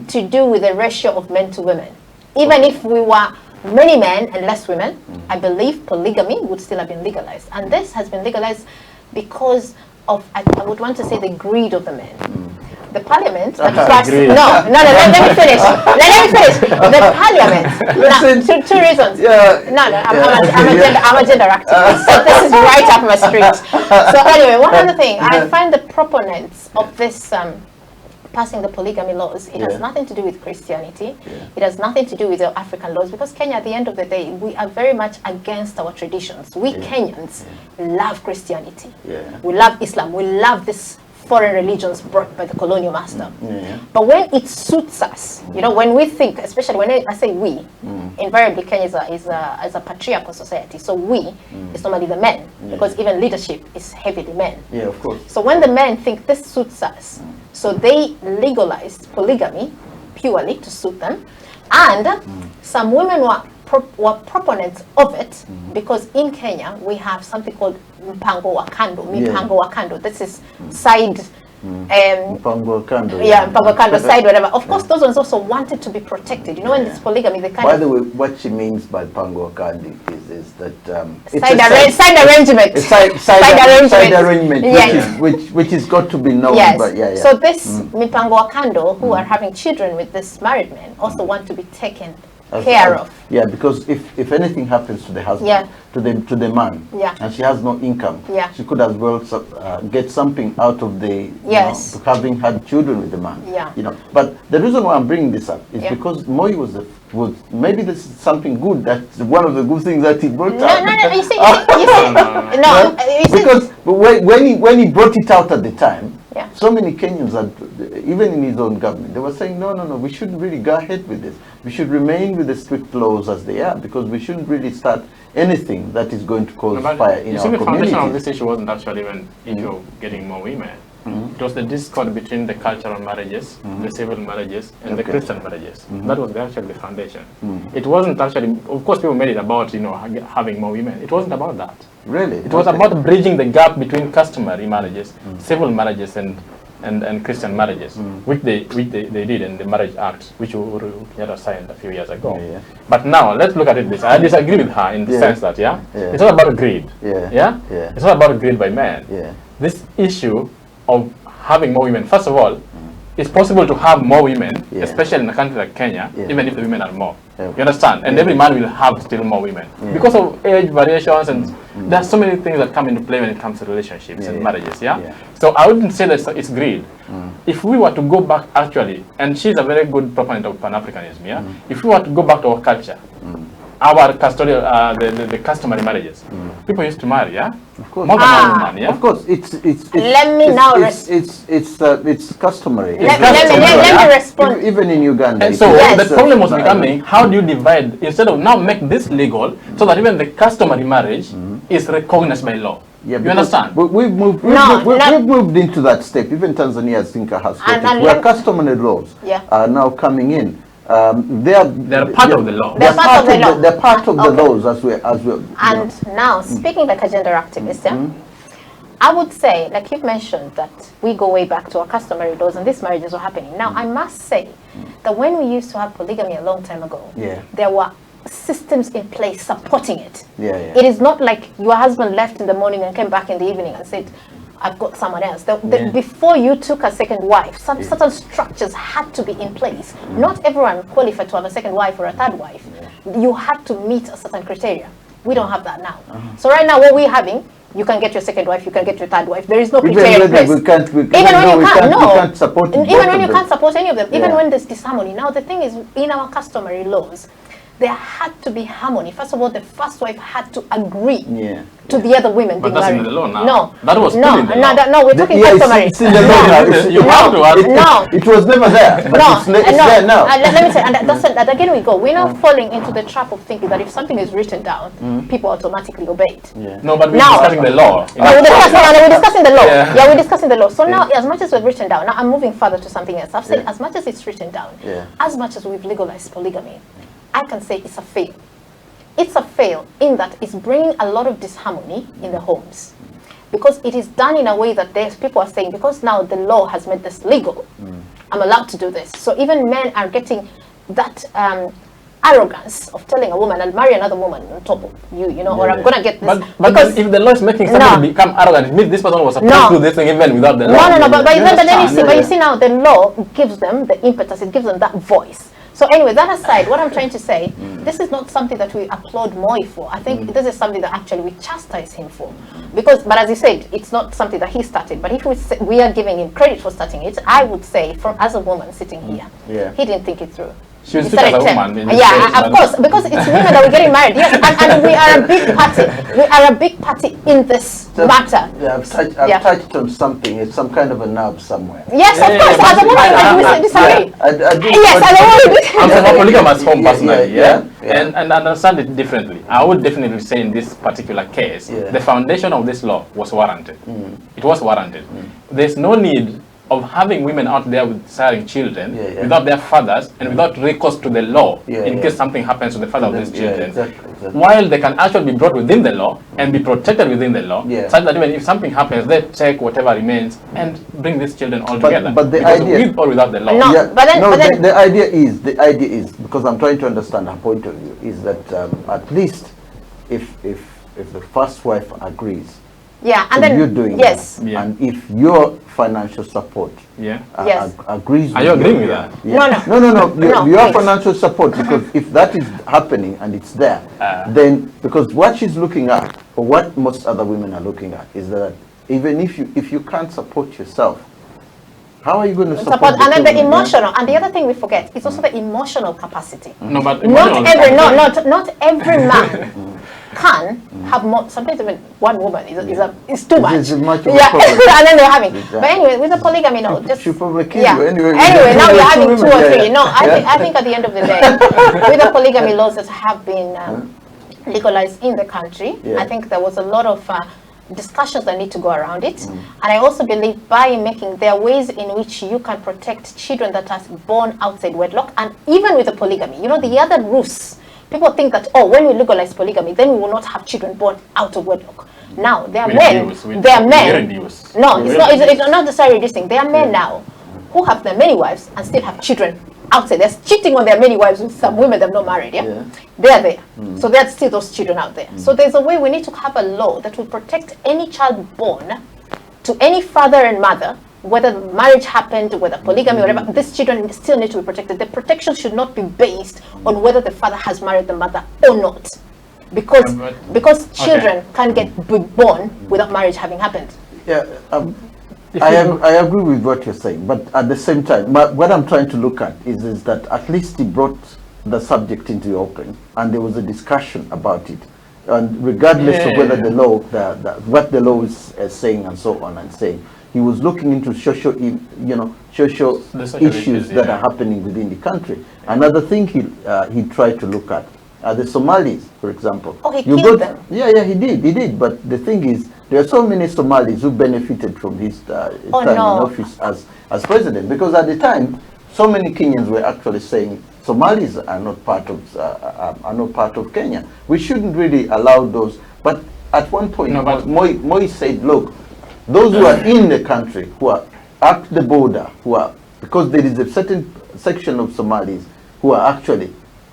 to do with the ratio of men to women. Even if we were many men and less women, I believe polygamy would still have been legalized. And this has been legalized because of, I would want to say, the greed of the men. The parliament that passed, let me finish. The parliament, two reasons. I'm a gender activist, so this is right up my street. So anyway, one other thing, I find the proponents of this passing the polygamy laws, it has nothing to do with Christianity. It has nothing to do with the African laws, because Kenya, at the end of the day, we are very much against our traditions. We Kenyans love Christianity. We love Islam. We love this foreign religions brought by the colonial master. But when it suits us, you know, when we think, especially when I say we, invariably Kenya is a patriarchal society. So we is normally the men, because even leadership is heavily men. Yeah, of course. So when the men think this suits us, so they legalized polygamy purely to suit them, and some women were proponents of it, because in Kenya we have something called mpango wa kando. This is side mpango kando. Mpango kando, side whatever. Of course, those ones also wanted to be protected. You know, when it's polygamy, they kind By the way, what she means by mpango kando is that side arrangement. Side arrangement, which is got to be known. Yes. But So this mpango wa kando, who are having children with this married men, also want to be taken care of. Yeah, because if anything happens to the husband, to the man, and she has no income, she could as well get something out of the having had children with the man. You know, but the reason why I'm bringing this up is because Moi was maybe this is something good. That's one of the good things that he brought out. Because when he brought it out at the time, so many Kenyans, even in his own government, they were saying, no, we shouldn't really go ahead with this. We should remain with the strict laws as they are, because we shouldn't really start anything that is going to cause fire in our community. The foundation of this issue wasn't actually even issue of getting more women. It was the discord between the cultural marriages, the civil marriages, and the Christian marriages. That was actually the foundation. It wasn't actually, of course, people made it about, you know, having more women. It wasn't about that. Really? It was about bridging the gap between customary marriages, civil marriages, and Christian marriages, which they did in the Marriage Act, which Uhuru signed a few years ago. But now let's look at it this. I disagree with her in the sense that it's not about greed. It's not about greed by men. This issue of having more women, first of all, it's possible to have more women, especially in a country like Kenya, even if the women are more. You understand? And every man will have still more women because of age variations, and there are so many things that come into play when it comes to relationships and marriages. So I wouldn't say that it's greed. If we were to go back actually, and she's a very good proponent of Pan-Africanism, if we were to go back to our culture, our custodial, the customary marriages, people used to marry, of course, more than one woman, of course. It's customary. Let me respond. Even in Uganda. And so the problem was becoming, how do you divide, instead of now make this legal, so that even the customary marriage is recognized by law. Yeah, you understand? We've moved into that step. Even Tanzania, I think, has where customary laws are now coming in. They're part of the law. They're part of the law. They're part of the laws as we. And now, speaking like a gender activist, I would say, like you've mentioned, that we go way back to our customary laws, and these marriages were happening. Now, I must say that when we used to have polygamy a long time ago, there were systems in place supporting it. It is not like your husband left in the morning and came back in the evening and said, I've got someone else. Before you took a second wife, some certain structures had to be in place. Not everyone qualified to have a second wife or a third wife. You had to meet a certain criteria. We don't have that now. So right now, what we're having, you can get your second wife, you can get your third wife. There is no criteria in place. Even when you can't support any of them, even when there's disharmony. Now, the thing is, in our customary laws, there had to be harmony. First of all, the first wife had to agree to the other women being married. In the law now. No, that was in the law. No, we're talking customary. It's in the law now. It was never there, but it's there now. Let me say, and again we go. We're now falling into the trap of thinking that if something is written down, people automatically obey it. No, but we're discussing the law. We're discussing the law. We're discussing the law. So now, as much as we've written down, now I'm moving further to something else. I've said, as much as it's written down, as much as we've legalized polygamy, I can say it's a fail. It's a fail in that it's bringing a lot of disharmony in the homes, because it is done in a way that people are saying, because now the law has made this legal, I'm allowed to do this. So even men are getting that arrogance of telling a woman, I'll marry another woman on top of you, or I'm going to get this. But if the law is making somebody become arrogant, it means this person was supposed to do this thing even without the law. But you see now the law gives them the impetus, it gives them that voice. So anyway, that aside, what I'm trying to say, this is not something that we applaud Moi for. I think this is something that actually we chastise him for. But as he said, it's not something that he started. But if we are giving him credit for starting it, I would say, as a woman sitting here, he didn't think it through. She was as a woman. Of course, because it's women that we're getting married. Yes, and we are a big party. We are a big party in this matter. I've touched on something. It's some kind of a nerve somewhere. Yes, of course. As a woman, we disagree. Yes, as a woman. I'm from a polygamous home personally, and understand it differently. I would definitely say in this particular case, the foundation of this law was warranted. It was warranted. There's no need of having women out there with desiring children without their fathers and without recourse to the law in case something happens to the father of these children. Exactly. While they can actually be brought within the law and be protected within the law, such that even if something happens, they take whatever remains and bring these children all together. But the idea, with or without the law. The idea is, because I'm trying to understand her point of view, is that at least if the first wife agrees, and then you're doing that. And if your financial support agrees with are you agreeing with that? No. Your financial support, because if that is happening and it's there, then because what she's looking at, or what most other women are looking at, is that even if you can't support yourself, how are you going to support and then the emotional, and the other thing we forget is also the emotional capacity. But not every man can have more. Sometimes even one woman is too much. It's much and then they're having. But anyway, with the polygamy, she probably kill you anyway. Anyway, now you're having 2 or 3. No, I think at the end of the day, with the polygamy laws that have been legalized in the country, I think there was a lot of discussions that need to go around it. And I also believe there are ways in which you can protect children that are born outside wedlock, and even with the polygamy, the other rules. People think that, when we legalize polygamy, then we will not have children born out of wedlock. Now, there are men. No, it's not necessarily reducing. There are men now who have their many wives and still have children outside. They're cheating on their many wives with some women they've not married. They are there. So there are still those children out there. So there's a way we need to have a law that will protect any child born to any father and mother, whether marriage happened, whether polygamy, whatever. These children still need to be protected. The protection should not be based on whether the father has married the mother or not, because children can't get born without marriage having happened. I agree with what you're saying, but at the same time, what I'm trying to look at is that at least he brought the subject into the open, and there was a discussion about it, and regardless of whether the law, what the law is saying, and so on and saying. He was looking into social issues that are happening within the country. Another thing he tried to look at the Somalis, for example. He killed them. He did. But the thing is, There are so many Somalis who benefited from his time in office as president, because at the time, so many Kenyans were actually saying Somalis are not part of Kenya. We shouldn't really allow those. But at one point, Moi said, look, those who are in the country, who are at the border, because there is a certain section of Somalis who are actually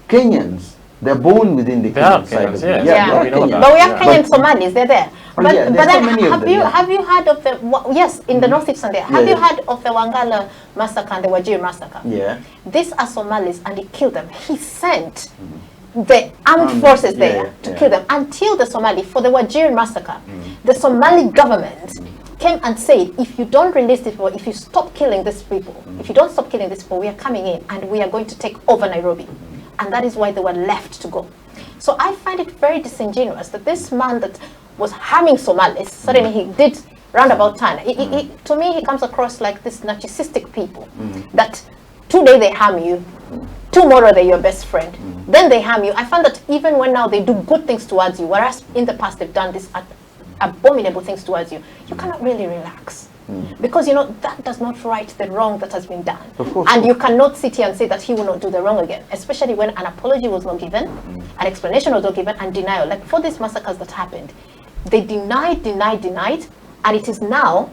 Kenyans. They're born within the Kenyan side of it. But we have Kenyan Somalis, they're there. But then have you heard of the, yes, in the northeast and there, have you heard of the Wangala massacre and the Wajir massacre? Yeah. These are Somalis and he killed them. He sent the armed forces there to kill them until the Somali, for the Wajir massacre, the Somali government came and said, if you don't release these people, if you stop killing these people, if you don't stop killing these people, we are coming in and we are going to take over Nairobi. And that is why they were left to go. So I find it very disingenuous that this man that was harming Somalis, suddenly he did roundabout turn. To me, he comes across like this narcissistic people, that today they harm you, tomorrow they're your best friend, then they harm you. I find that even when now they do good things towards you, whereas in the past they've done these abominable things towards you, you cannot really relax. Because, you know, that does not right the wrong that has been done. And you cannot sit here and say that he will not do the wrong again, especially when an apology was not given, an explanation was not given, and denial. Like for these massacres that happened, they denied, and it is now,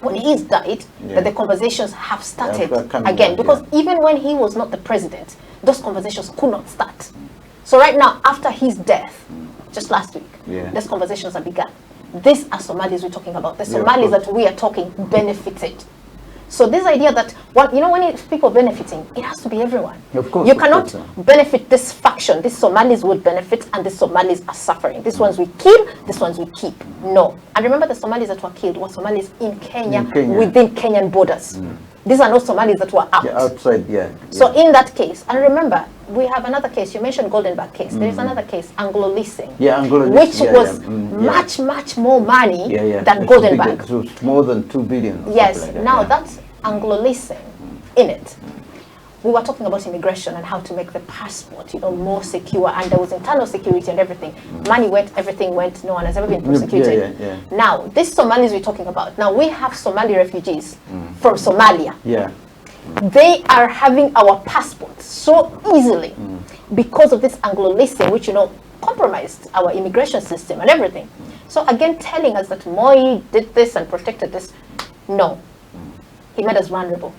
when he's died, that the conversations have started again. Because even when he was not the president, those conversations could not start. So right now, after his death, just last week, those conversations have begun. These are Somalis we're talking about. The Somalis that we are talking benefited. So this idea that, when people benefiting, it has to be everyone. Of course. You cannot benefit this faction. These Somalis would benefit and the Somalis are suffering. These ones we kill, these ones we keep. No. And remember, the Somalis that were killed were Somalis in Kenya. Within Kenyan borders. These are not Somalis that were out. Outside, So in that case, and remember, we have another case. You mentioned Goldenberg case. There is another case, Anglo-leasing, which was much more money than Goldenberg. It was more than 2 billion. Yes. Like that. Now that's Anglo-leasing in it. We were talking about immigration and how to make the passport, more secure, and there was internal security and everything. Money went, everything went. No one has ever been prosecuted. Now, these Somalis we're talking about. Now we have Somali refugees from Somalia. They are having our passports so easily because of this Anglo-leasing, which compromised our immigration system and everything. So again, telling us that Moi did this and protected this, no, he made us vulnerable,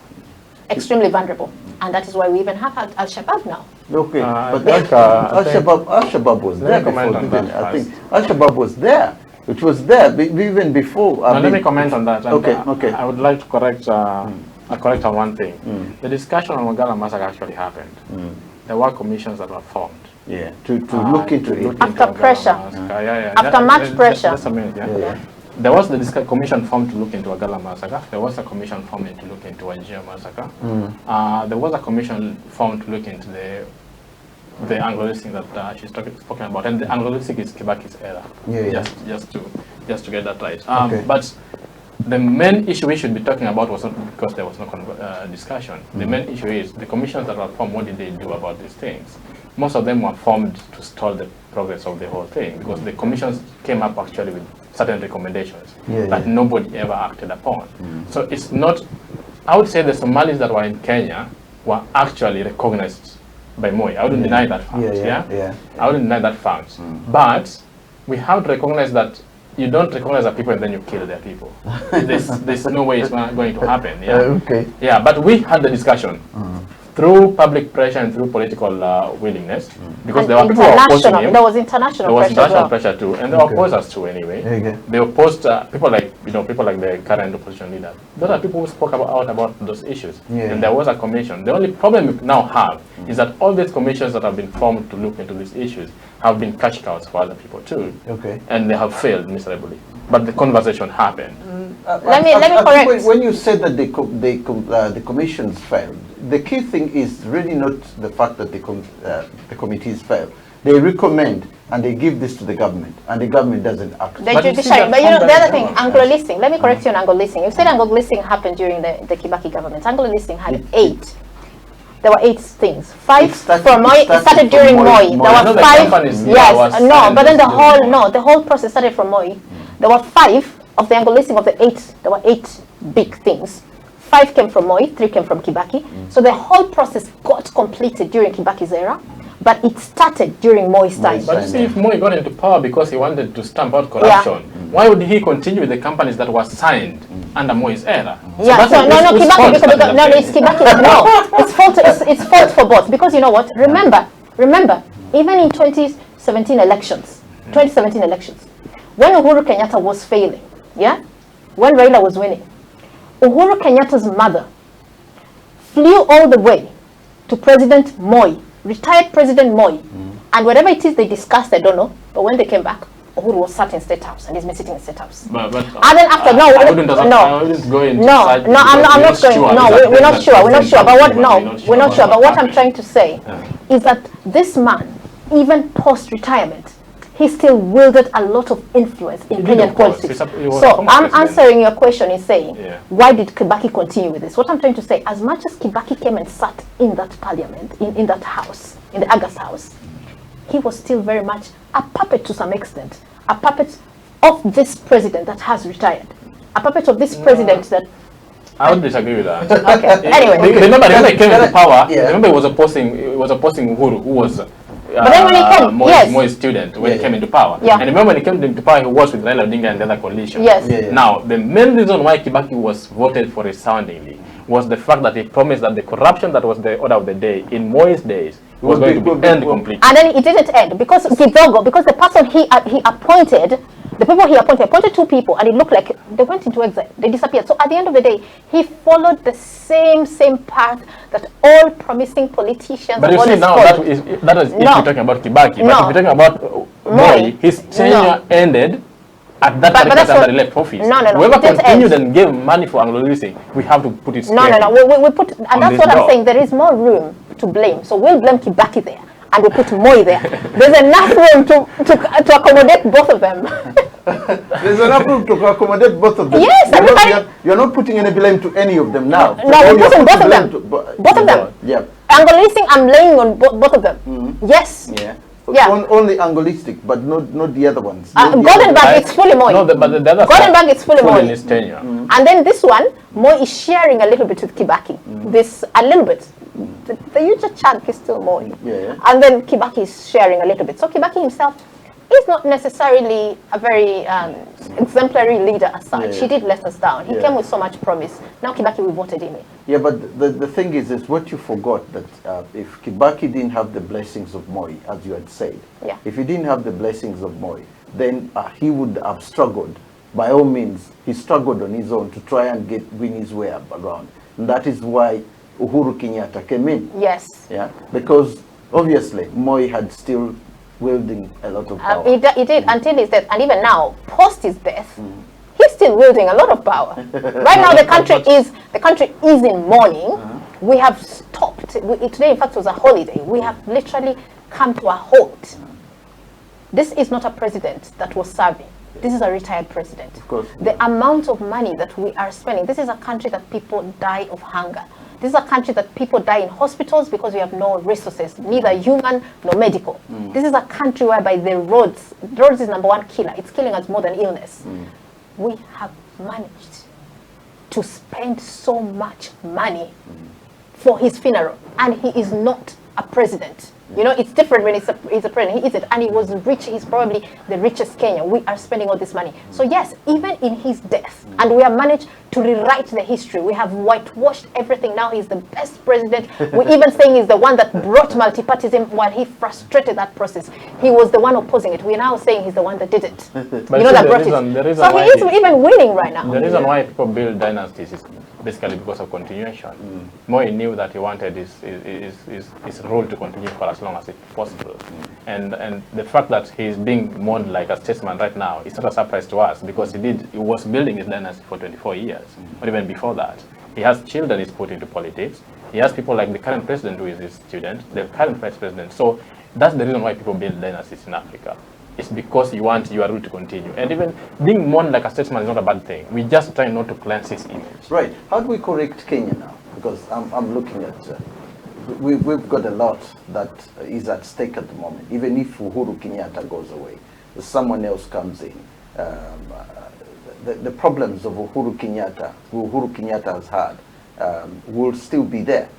extremely vulnerable. And that is why we even have Al-Shabaab now. Okay, but Al-Shabaab was there before. I think Al-Shabaab was there. It was there even before. Let me comment on that. Okay. I would like to correct on one thing. The discussion on Wangala massacre actually happened. There were commissions that were formed. To look into it. After pressure. After much pressure. Just a minute, There was the commission formed to look into Wangala massacre. There was a commission formed to look into Wajir massacre. There was a commission formed to look into the Anglo-leasing that she's talking about, and the Anglo-leasing is Kibaki's era. Just to get that right. But the main issue we should be talking about was not because there was no discussion. The main issue is the commissions that were formed. What did they do about these things? Most of them were formed to stall the progress of the whole thing, because the commissions came up actually with certain recommendations that nobody ever acted upon. So it's not, I would say the Somalis that were in Kenya were actually recognized by Moi. I wouldn't deny that fact. I wouldn't deny that fact. But we have to recognize that you don't recognize the people and then you kill their people. There's no way it's going to happen. But we had the discussion through public pressure and through political willingness, because there were people who were opposing him. There was international pressure too, and they opposed us too anyway. They opposed people like the current opposition leader. Those are people who spoke out about those issues, and there was a commission. The only problem we now have is that all these commissions that have been formed to look into these issues have been cash cows for other people too, and they have failed miserably. But the conversation happened. Let me correct. When you said that the commissions failed, the key thing is really not the fact that the committees fail. They recommend and they give this to the government, and the government doesn't act. The judiciary, but the other thing, Anglo-leasing. Let me correct you on Anglo-leasing. You said Anglo-leasing happened during the Kibaki government. Anglo-leasing had 8. There were 8 things. 5 from Moi. It started during Moi. There were 5. Yes, no, but then the whole process started from Moi. there were 5 of the Angle listing of the 8. There were 8 big things. 5 came from Moi, 3 came from Kibaki. So the whole process got completed during Kibaki's era, but it started during Moi's time. But see, if Moi got into power because he wanted to stamp out corruption, why would he continue with the companies that were signed under Moi's era? Yeah, so no, Kibaki, it's Kibaki. No, it's fault for both. Because you know what? Remember, even in 2017 elections, when Uhuru Kenyatta was failing, when Raila was winning, Uhuru Kenyatta's mother flew all the way to President Moi, retired President Moi, and whatever it is they discussed, I don't know, but when they came back, Uhuru was sat in State House, and he's been sitting in State House. But and then after, I wouldn't go into I'm not going. We're not sure. But what I'm trying to say is that this man, even post-retirement, he still wielded a lot of influence in Kenyan politics. So I'm answering your question in saying, why did Kibaki continue with this? What I'm trying to say, as much as Kibaki came and sat in that parliament, in that house, in the August house, he was still very much a puppet to some extent, a puppet of this president that has retired, a puppet of this president that... I would disagree with that. Okay. Anyway, remember he came into power. Remember he was opposing Uhuru, who was but then when he came, Moi's student when he came into power. And remember when he came into power, he was with Raila Odinga and the other coalition. Now, the main reason why Kibaki was voted for resoundingly was the fact that he promised that the corruption that was the order of the day in Moi's days was going to end completely. And then it didn't end because the person he appointed, the people he appointed 2 people, and it looked like they went into exile. They disappeared. So at the end of the day, he followed the same path that all promising politicians. But you see now that is if you're talking about Kibaki. But if you're talking about Moi, his tenure ended at that particular time that he left office. Whoever continued and gave money for Anglo-Leasing, we have to put it straight. We put, and that's what I'm saying. There is more room to blame. So we'll blame Kibaki there, and we'll put Moi there. There's enough room to accommodate both of them. There's enough room to accommodate both of them. Yes, you're not putting any blame to any of them now. No, we're putting both of them. Both of them. Yeah. Anglo-Leasing, I'm laying on both of them. Yes. Only Angolistic, but not the other ones. Goldenberg, it's fully Moi. No, but the other Goldenberg, it's fully Moi. in his tenure. And then this one, Moi is sharing a little bit with Kibaki. This, a little bit. The huge chunk is still Moi. And then Kibaki is sharing a little bit. So Kibaki himself is not necessarily a very exemplary leader as such. He did let us down. He came with so much promise. Now Kibaki, we voted him in. Yeah, but the thing is what you forgot, that if Kibaki didn't have the blessings of Moi, as you had said, if he didn't have the blessings of Moi, then he would have struggled. By all means, he struggled on his own to try and win his way around. And that is why Uhuru Kenyatta came in. Yes. Yeah, because obviously Moi had still wielding a lot of power. He did until his death, and even now, post his death, he's still wielding a lot of power. Right now, the country is in mourning. We have stopped. Today, in fact, was a holiday. We have literally come to a halt. This is not a president that was serving. This is a retired president. Of course. The amount of money that we are spending. This is a country that people die of hunger. This is a country that people die in hospitals because we have no resources, neither human nor medical. This is a country whereby the roads is #1 killer. It's killing us more than illness. We have managed to spend so much money for his funeral, and he is not a president. You know, it's different when he's a president. He isn't, and he was rich. He's probably the richest Kenyan. We are spending all this money. So yes, even in his death, and we have managed to rewrite the history. We have whitewashed everything. Now he's the best president. We're even saying he's the one that brought multipartyism while he frustrated that process. He was the one opposing it. We're now saying he's the one that did it. But you know, that brought it. So he is even winning right now. The reason why people build dynasties is basically because of continuation. Moi knew that he wanted his rule to continue for as long as it's possible. And the fact that he's being mourned like a statesman right now is not a surprise to us, because he was building his dynasty for 24 years. But even before that, he has children he's put into politics. He has people like the current president who is his student, the current vice president. So that's the reason why people build dynasties in Africa. It's because you want your rule to continue. And even being mourned like a statesman is not a bad thing. We just try not to cleanse his image. Right. How do we correct Kenya now? Because I'm looking at, we've got a lot that is at stake at the moment. Even if Uhuru Kenyatta goes away, someone else comes in. the problems of Uhuru Kenyatta has had will still be there.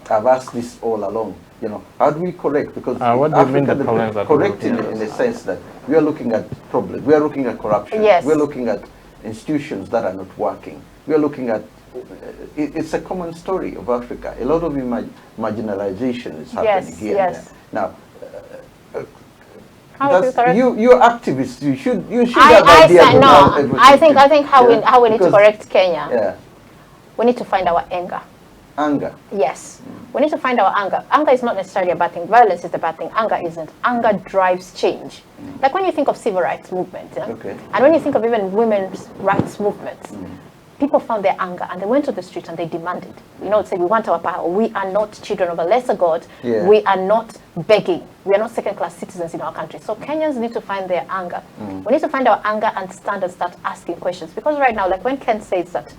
I've asked this all along. You know, how do we correct? Because what do you mean the problems are correct in the sense that we are looking at problems. We are looking at corruption. Yes. We are looking at institutions that are not working. We are looking at it's a common story of Africa. A lot of marginalization is happening here and there. Now, you're activists. You should have ideas about everything. I think how we need to correct Kenya. Yeah. We need to find our anger. Anger. Yes. We need to find our anger. Anger is not necessarily a bad thing. Violence is the bad thing. Anger isn't. Anger drives change. Like when you think of civil rights movement, and when you think of even women's rights movements, people found their anger and they went to the street and they demanded. You know, say we want our power. We are not children of a lesser God. Yeah. We are not begging. We are not second-class citizens in our country. So Kenyans need to find their anger. We need to find our anger and stand and start asking questions. Because right now, like when Ken says that,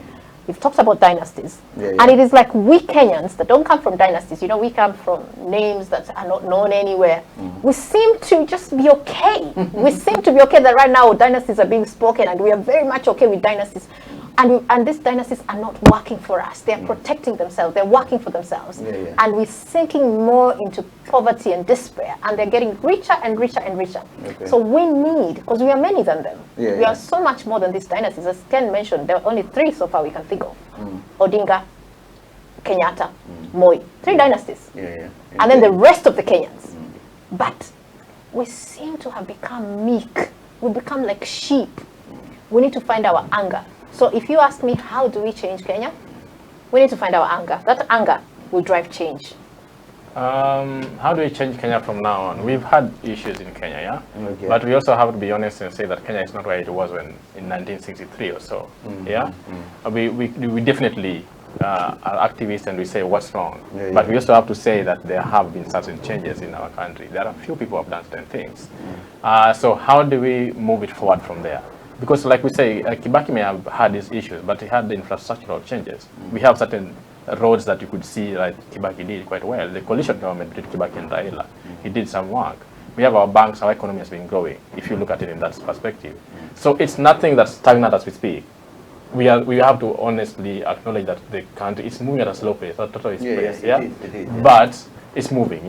we've talked about dynasties, and it is like we Kenyans that don't come from dynasties, you know, we come from names that are not known anywhere. We seem to just be okay. We seem to be okay that right now dynasties are being spoken, and we are very much okay with dynasties. And these dynasties are not working for us. They're protecting themselves. They're working for themselves. And we're sinking more into poverty and despair. And they're getting richer and richer and richer. So we need, because we are many than them. We are so much more than these dynasties. As Ken mentioned, there are only 3 so far we can think of. Odinga, Kenyatta, Moi. 3 dynasties. And then the rest of the Kenyans. But we seem to have become meek. We become like sheep. We need to find our anger. So if you ask me, how do we change Kenya? We need to find our anger. That anger will drive change. How do we change Kenya from now on? We've had issues in Kenya, but we also have to be honest and say that Kenya is not where it was when in 1963 or so. We definitely are activists and we say what's wrong. But we also have to say that there have been certain changes in our country. There are a few people who have done certain things. So how do we move it forward from there? Because like we say, Kibaki may have had these issues, but he had the infrastructural changes. We have certain roads that you could see like Kibaki did quite well. The coalition government between Kibaki and Raila, he did some work. We have our banks, our economy has been growing, if you look at it in that perspective. So it's nothing that's stagnant as we speak. We have to honestly acknowledge that the country is moving at a slow pace, not totally pace, it is. But it's moving,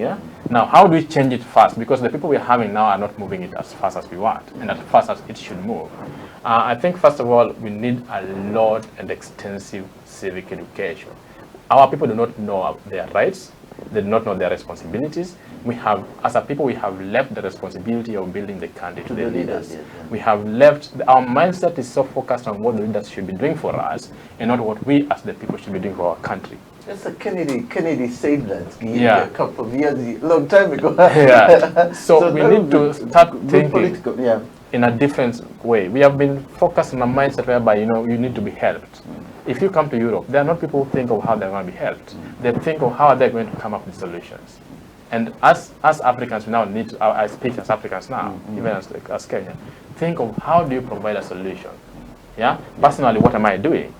Now, how do we change it fast? Because the people we're having now are not moving it as fast as we want, and as fast as it should move. I think, first of all, we need a lot and extensive civic education. Our people do not know their rights. They do not know their responsibilities. We have, as a people, we have left the responsibility of building the country to the leaders. We have left, our mindset is so focused on what the leaders should be doing for us, and not what we as the people should be doing for our country. That's a Kennedy said that a couple of years, a long time ago. So we need to start thinking in a different way. We have been focused on a mindset whereby, you need to be helped. If you come to Europe, there are not people who think of how they're going to be helped. They think of how they're going to come up with solutions. And as Africans, we now need to, I speak as Africans now, even as Kenya, think of how do you provide a solution. Personally, what am I doing?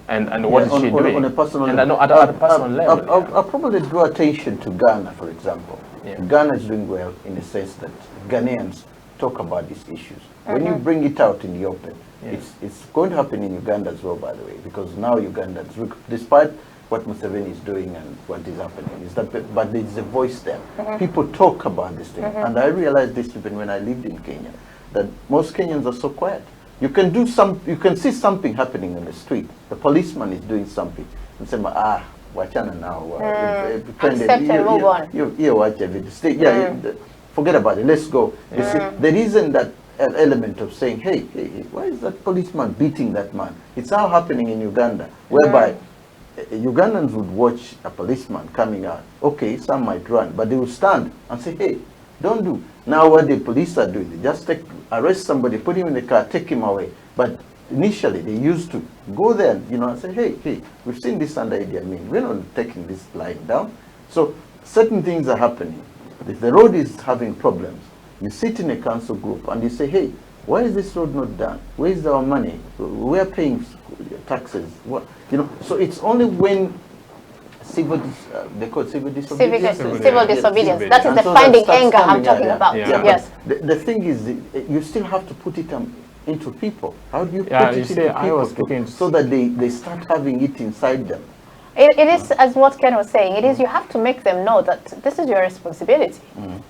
And what is she doing? On a personal and level. At a personal level. I'll probably draw attention to Ghana, for example. Ghana is doing well in the sense that Ghanaians talk about these issues. When you bring it out in the open, it's going to happen in Uganda as well, by the way, because now Ugandans, despite what Museveni is doing and what is happening, but there's a voice there. People talk about this thing. And I realized this even when I lived in Kenya, that most Kenyans are so quiet. You can see something happening on the street. The policeman is doing something. And say, wachana now. Accept and move on. Forget about it. Let's go. You see, there isn't that element of saying, hey, why is that policeman beating that man? It's now happening in Uganda, whereby Ugandans would watch a policeman coming out. Okay, some might run, but they will stand and say, hey, don't do. Now what the police are doing, they just arrest somebody, put him in the car, take him away. But initially, they used to go there, and say, hey, we've seen this under Idi Amin. We're not taking this lying down. So certain things are happening. If the road is having problems, you sit in a council group and you say, hey, why is this road not done? Where is our money? We're paying taxes. So it's only when they call it civil disobedience. Civil disobedience. That is the finding anger I'm talking about. The thing is, you still have to put it into people? How do you put Yeah, it you into see, I was people speaking so that they start having it inside them? It is, as what Ken was saying, it is you have to make them know that this is your responsibility.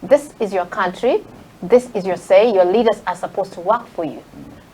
This is your country. This is your say. Your leaders are supposed to work for you.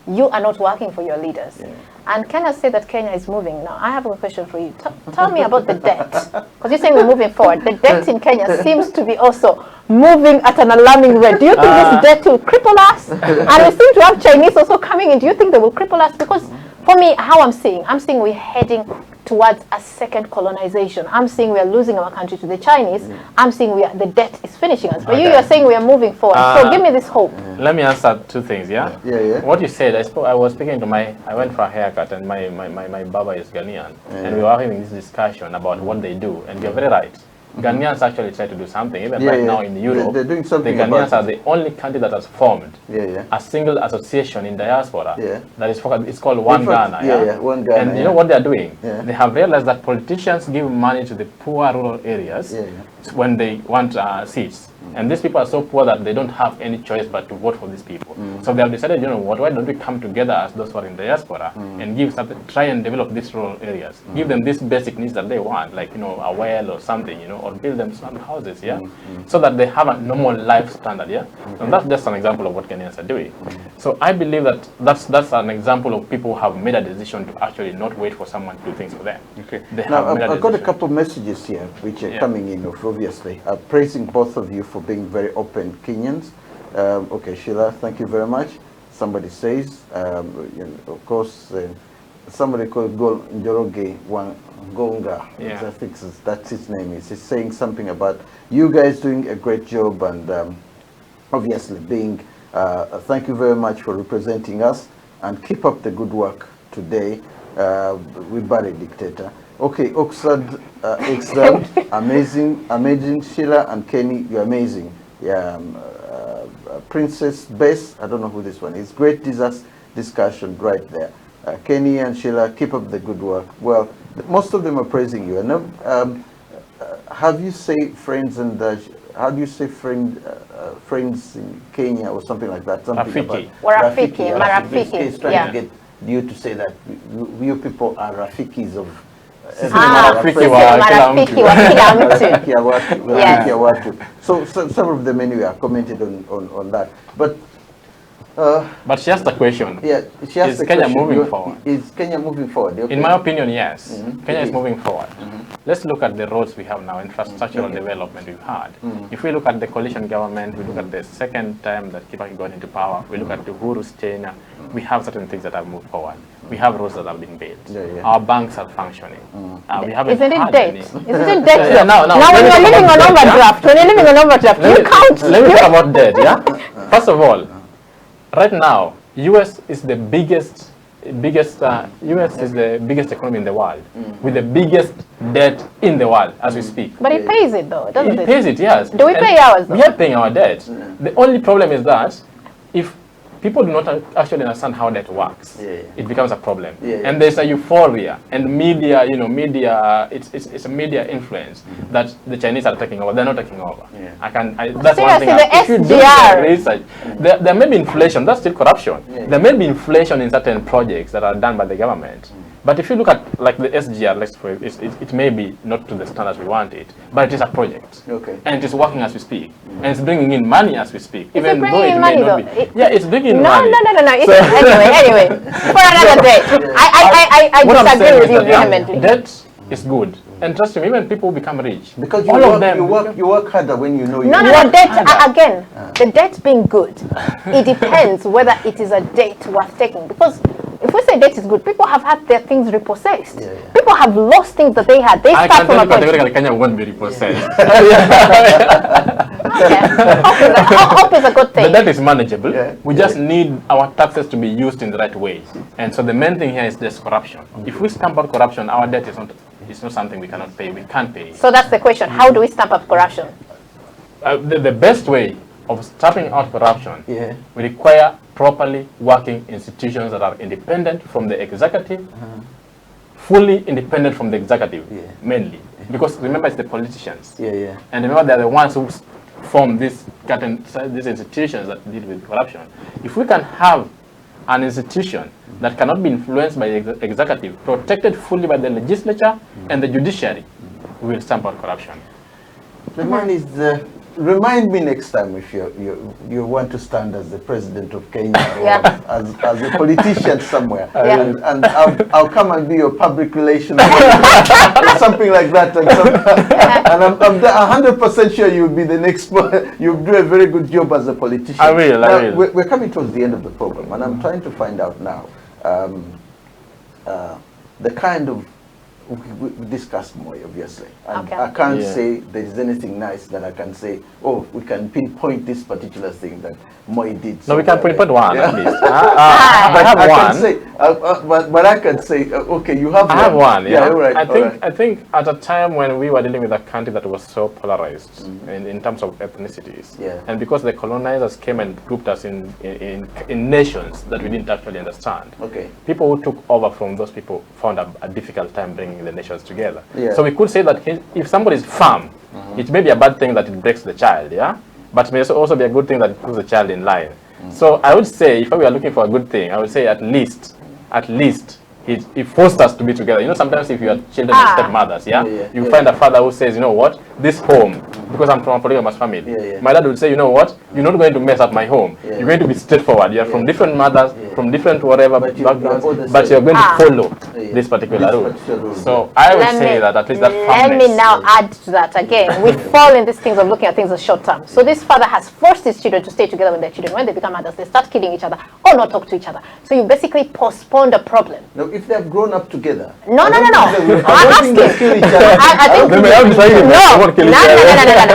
You are not working for your leaders. Yeah. And Ken has said that Kenya is moving. Now, I have a question for you. Tell me about the debt. Because you're saying we're moving forward. The debt in Kenya seems to be also moving at an alarming rate. Do you think this debt will cripple us? And we seem to have Chinese also coming in. Do you think they will cripple us? Because for me, how I'm seeing we're heading towards a second colonization. I'm seeing we are losing our country to the Chinese. I'm seeing the debt is finishing us. But you're saying we are moving forward. So give me this hope. Let me answer two things, yeah? Yeah. What you said, I was speaking to I went for a haircut, and my barber is Ghanaian. And we were having this discussion about what they do. And you're very right. Ghanaians actually try to do something. Even now in Europe, they're doing something. The Ghanaians are the only country that has formed a single association in diaspora that is focused. It's called One Ghana. One Ghana. And you know what they are doing? Yeah. They have realized that politicians give money to the poor rural areas when they want seats. And these people are so poor that they don't have any choice but to vote for these people. So they have decided, you know what, why don't we come together as those who are in diaspora and give something, try and develop these rural areas, give them these basic needs that they want, like, you know, a well or something, you know, or build them some houses, so that they have a normal life standard, So that's just an example of what Kenyans are doing. So I believe that that's an example of people who have made a decision to actually not wait for someone to do things for them. Okay. They Now, have made a I've got a decision. couple of messages here which are coming in, obviously, praising both of you for being very open Kenyans. Okay, Sheila, thank you very much. Somebody says, you know, of course, somebody called Njoroge Wangonga, I think that's his name. He's saying something about you guys doing a great job and obviously being, thank you very much for representing us and keep up the good work today. We bury dictator. Okay, Oxford, amazing. Sheila and Kenny, you're amazing. Yeah, Princess Bess, I don't know who this one is. Great discussion right there. Kenny and Sheila, keep up the good work. Well, most of them are praising you. And have you say friends and how do you say friends in Kenya or something like that? Something Rafiki. Marafiki. He's trying to get you to say that you people are Rafikis of. Marafiki wa kila mtu. So some of them anyway commented on that. But she asked the question. Yeah, she asked is Kenya moving forward? Is Kenya moving forward? Okay. In my opinion, yes. Kenya is moving forward. Let's look at the roads we have now, infrastructural development we've had. If we look at the coalition government, we look at the second time that Kibaki got into power, we look at the Uhuru's tenure, we have certain things that have moved forward. We have roads that have been built. Our banks are functioning. We haven't Isn't it had debt? any. Isn't it debt? Now when you're living on overdraft, you can't. Let me talk about debt, yeah? First of all, right now, US is the biggest economy in the world, with the biggest debt in the world as we speak. But it pays it though, doesn't it? It pays it, yes. Do we pay ours though? We are paying our debt. The only problem is that if people do not actually understand how that works, it becomes a problem. And there's a euphoria and media, it's a media influence that the Chinese are taking over. They're not taking over. That's one thing. If you do the research, there may be inflation. That's still corruption. There may be inflation in certain projects that are done by the government. But if you look at like the SGR, it may be not to the standards we want it, but it is a project. And it is working as we speak. And it's bringing in money as we speak. Even though it may not be. It's bringing in money. No. Anyway, for another day. I disagree with you vehemently. Debt is good. And trust me, even people become rich. Because you work harder when you know you work debt, again, the debt being good, it depends whether it is a debt worth taking. Because if we say debt is good, people have had their things repossessed. People have lost things that they had. They start from a point. Categorically, Kenya won't be repossessed. Hope is a good thing. The debt is manageable. We just need our taxes to be used in the right way. And so the main thing here is this corruption. If we stamp out corruption, our debt is not something we cannot pay. We can't pay. So that's the question. How do we stamp out corruption? The best way of stamping out corruption, we require properly working institutions that are independent from the executive, fully independent from the executive, mainly. Because remember, it's the politicians. And remember, they're the ones who form these institutions that deal with corruption. If we can have an institution that cannot be influenced by the executive, protected fully by the legislature and the judiciary, will stamp out corruption. The man is remind me next time if you want to stand as the president of Kenya or as a politician somewhere, and I'll come and be your public relations or something like that, and I'm 100% sure you'll be the next. You'll do a very good job as a politician. I will. We're coming towards the end of the program, and I'm trying to find out now the kind of. We discussed more, obviously. And I can't say there is anything nice that I can say, oh, we can pinpoint this particular thing that Moi did. No, we can pinpoint one at least. I have one. But I can say, okay, you have one. I have one, yeah. Right, I think at a time when we were dealing with a country that was so polarized in terms of ethnicities, and because the colonizers came and grouped us in nations that we didn't actually understand, people who took over from those people found a difficult time bringing the nations together. So we could say that if somebody is firm, it may be a bad thing that it breaks the child, but it may also be a good thing that it puts the child in line. So I would say, if we are looking for a good thing, I would say at least it forced us to be together. You know, sometimes if you are children of stepmothers, you find a father who says, you know what, this home, because I'm from a polygamous family, my dad would say, you know what, you're not going to mess up my home. You're going to be straightforward. You're from different mothers, from different whatever backgrounds, but you're going to follow this particular rule. So I would say that at least that firmness. Let me now add to that again. We fall in these things of looking at things as short term. So this father has forced his children to stay together with their children. When they become adults, they start killing each other or not talk to each other. So you basically postpone the problem. No, if they've grown up together. No. I'm asking.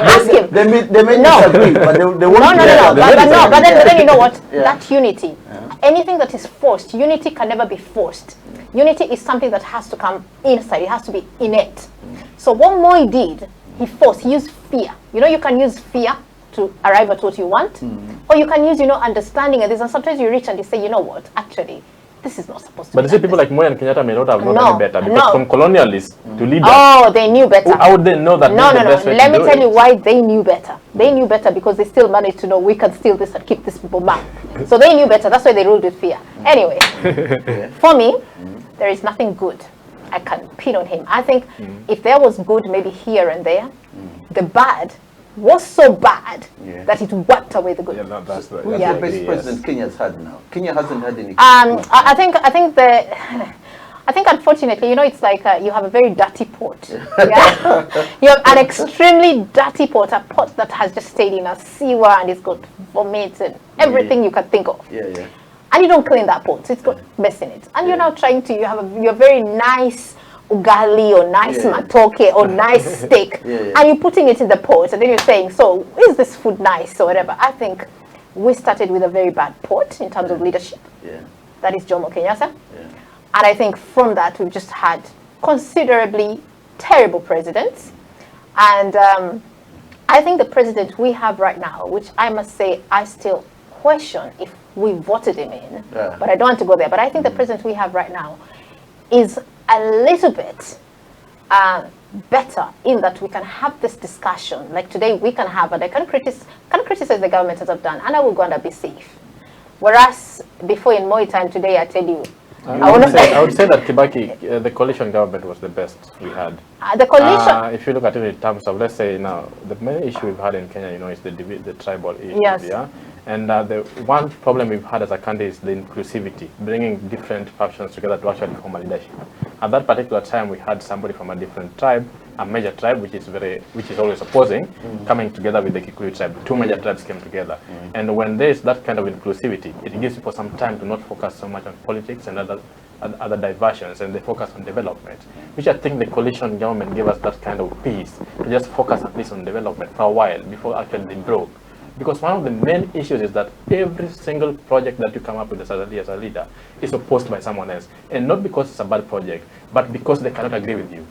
Ask him. They may disagree, but they won't. But then you know what? That unity. Anything that is forced, unity can never be forced. Unity is something that has to come inside. It has to be innate. So what Moi did, he used fear. You know, you can use fear to arrive at what you want, or you can use, understanding of this. And sometimes you reach and you say, you know what, actually, this is not supposed to be. But you see, people like Moi and Kenyatta may not have known any better, because from colonialists to leaders. Oh, they knew better. How would they know that? No. Let me tell you why they knew better. They knew better because they still managed to know we can steal this and keep these people back. So they knew better. That's why they ruled with fear. Anyway, for me, there is nothing good I can pin on him. I think if there was good, maybe here and there, the bad was so bad that it wiped away the good. That's the best president Kenya's had now. Kenya hasn't had any. I think unfortunately, it's like you have a very dirty pot. You have an extremely dirty pot, a pot that has just stayed in a sewer and it's got vomit and everything you can think of. And you don't clean that pot, so it's got mess in it. And you're now trying to, you have your very nice ugali or nice matoke or nice steak, and you're putting it in the pot, and then you're saying, so is this food nice or whatever? I think we started with a very bad pot in terms of leadership. That is Jomo Kenyatta. And I think from that, we've just had considerably terrible presidents. And I think the president we have right now, which I must say, I still question if we voted him in, but I don't want to go there. But I think the president we have right now is a little bit better in that we can have this discussion. Like today, we can have, and I can criticize the government as I've done, and I will go and be safe. Whereas before in Moi time, today I tell you, I would say that Kibaki, the coalition government was the best we had. The coalition. If you look at it in terms of, let's say now, the main issue we've had in Kenya, is the tribal issue. And the one problem we've had as a country is the inclusivity, bringing different factions together to actually form a leadership. At that particular time, we had somebody from a different tribe, a major tribe, which is always opposing, coming together with the Kikuyu tribe. Two major tribes came together. And when there is that kind of inclusivity, it gives people some time to not focus so much on politics and other diversions, and they focus on development, which I think the coalition government gave us that kind of peace to just focus at least on development for a while before actually they broke. Because one of the main issues is that every single project that you come up with as a leader is opposed by someone else. And not because it's a bad project, but because they cannot agree with you.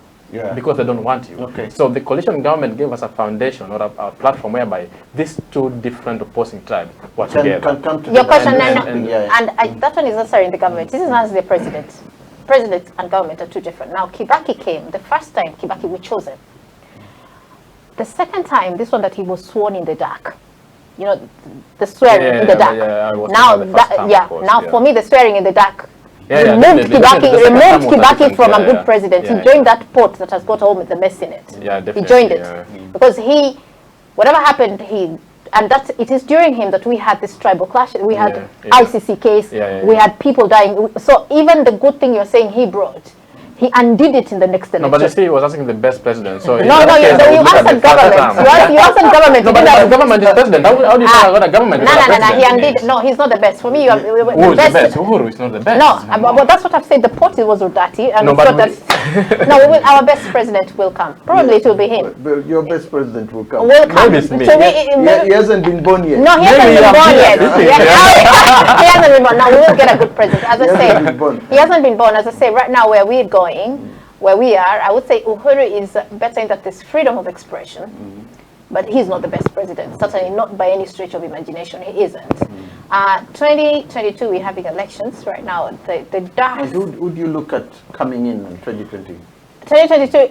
Because they don't want you. So the coalition government gave us a foundation or a platform whereby these two different opposing tribes were together. Your question, and that one is necessary in the government. This is not the president. President and government are two different. Now, Kibaki came. The first time, Kibaki, we chose him. The second time, this one that he was sworn in the dark. You know, the swearing in the dark. For me, the swearing in the dark removed Kibaki from a good president. He joined that pot that has got all the mess in it. Yeah, definitely. He joined it because whatever happened, and it is during him that we had this tribal clash. We had ICC case. We had people dying. So even the good thing you're saying he brought, he undid it in the next election. No, but you see, he was asking the best president. So you answered government. You answered government. No, but the government is president. How do you say what a government is president? He undid. No, he's not the best. For me, who is the best? Uhuru is not the best. No, but that's what I've said. The pot was dirty. And our best president will come. Probably it will be him. But your best president will come. Will come. Maybe it's me. He hasn't been born yet. No, he hasn't been born yet. He hasn't been born. Now we will get a good president. As I say, he hasn't been born. As I say, right now where we're going, where we are, I would say Uhuru is better in that there's freedom of expression, but he's not the best president. Certainly not by any stretch of imagination. He isn't. 2022, we're having elections right now. The dust. Who would you look at coming in 2020? 2022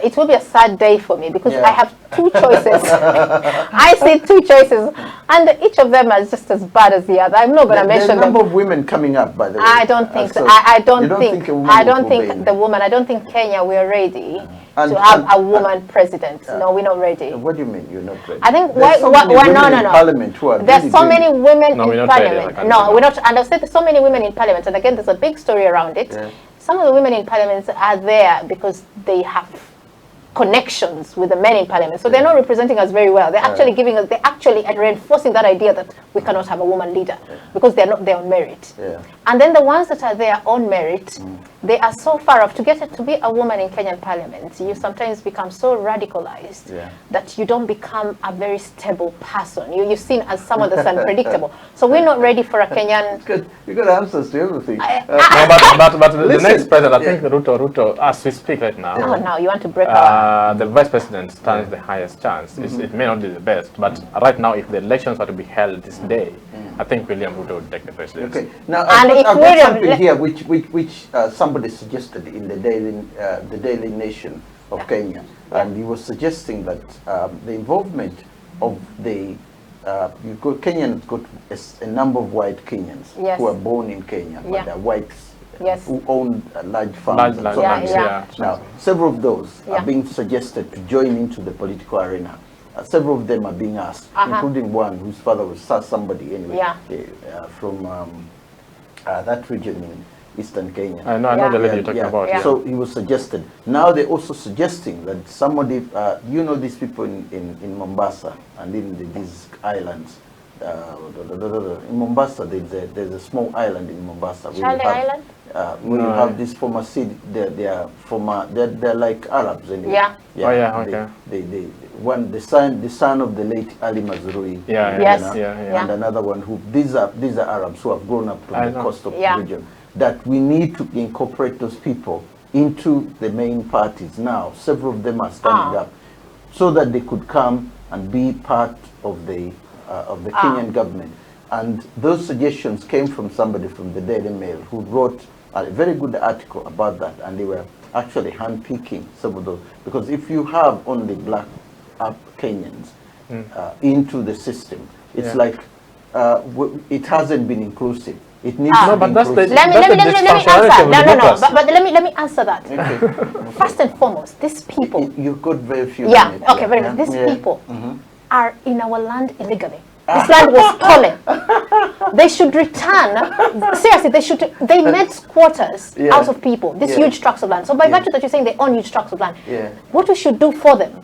it will be a sad day for me because I have two choices. I see two choices, and each of them is just as bad as the other. I'm not going to mention them. There's a number of women coming up, by the way. I don't think so. I don't think the woman. I don't think Kenya we're ready to have a woman president. No, we're not ready. What do you mean you're not ready? I think no. Parliament there's so many women in parliament. No, we're not. And I've said there's so many women in parliament, and again, there's a big story around it. Some of the women in parliament are there because they have connections with the men in parliament. So they're not representing us very well. They're actually they're actually reinforcing that idea that we cannot have a woman leader because they're not there on merit. And then the ones that are there on merit, they are so far off. To get it to be a woman in Kenyan parliament, you sometimes become so radicalized that you don't become a very stable person. You're seen as someone that's unpredictable. So we're not ready for a Kenyan. You got answers to everything. But the next president, I think Ruto, as we speak right now. Oh, now you want to break our... the vice president stands the highest chance. It may not be the best, but right now, if the elections were to be held this day, I think William Ruto would take the presidency. Okay. Now, I've got something here which somebody suggested in the Daily Nation of Kenya, and he was suggesting that the involvement of Kenyans got a number of white Kenyans who are born in Kenya, but they're whites who own large farms. Now, several of those are being suggested to join into the political arena. Several of them are being asked, including one whose father was somebody anyway from that region in Eastern Kenya. I know the lady you're talking about. So he was suggested. Now they're also suggesting that somebody, these people in Mombasa and in these islands. In Mombasa, there's a small island in Mombasa. Charlie Island? Where you have this former city, they're like Arabs anyway. The son of the late Ali Mazrui. And another one who these are Arabs who have grown up from the coast of the region. That we need to incorporate those people into the main parties now. Several of them are standing up so that they could come and be part of the Kenyan government. And those suggestions came from somebody from the Daily Mail who wrote a very good article about that, and they were actually handpicking some of those, because if you have only black Kenyans into the system, it's like it hasn't been inclusive. It needs to be inclusive. Let me answer that. Okay. First and foremost, these people. You've got very few minutes. Very much. These people are in our land illegally. This land was stolen. They should return. Seriously, they made squatters out of people. These huge tracts of land. So by virtue that you're saying they own huge tracts of land, what we should do for them,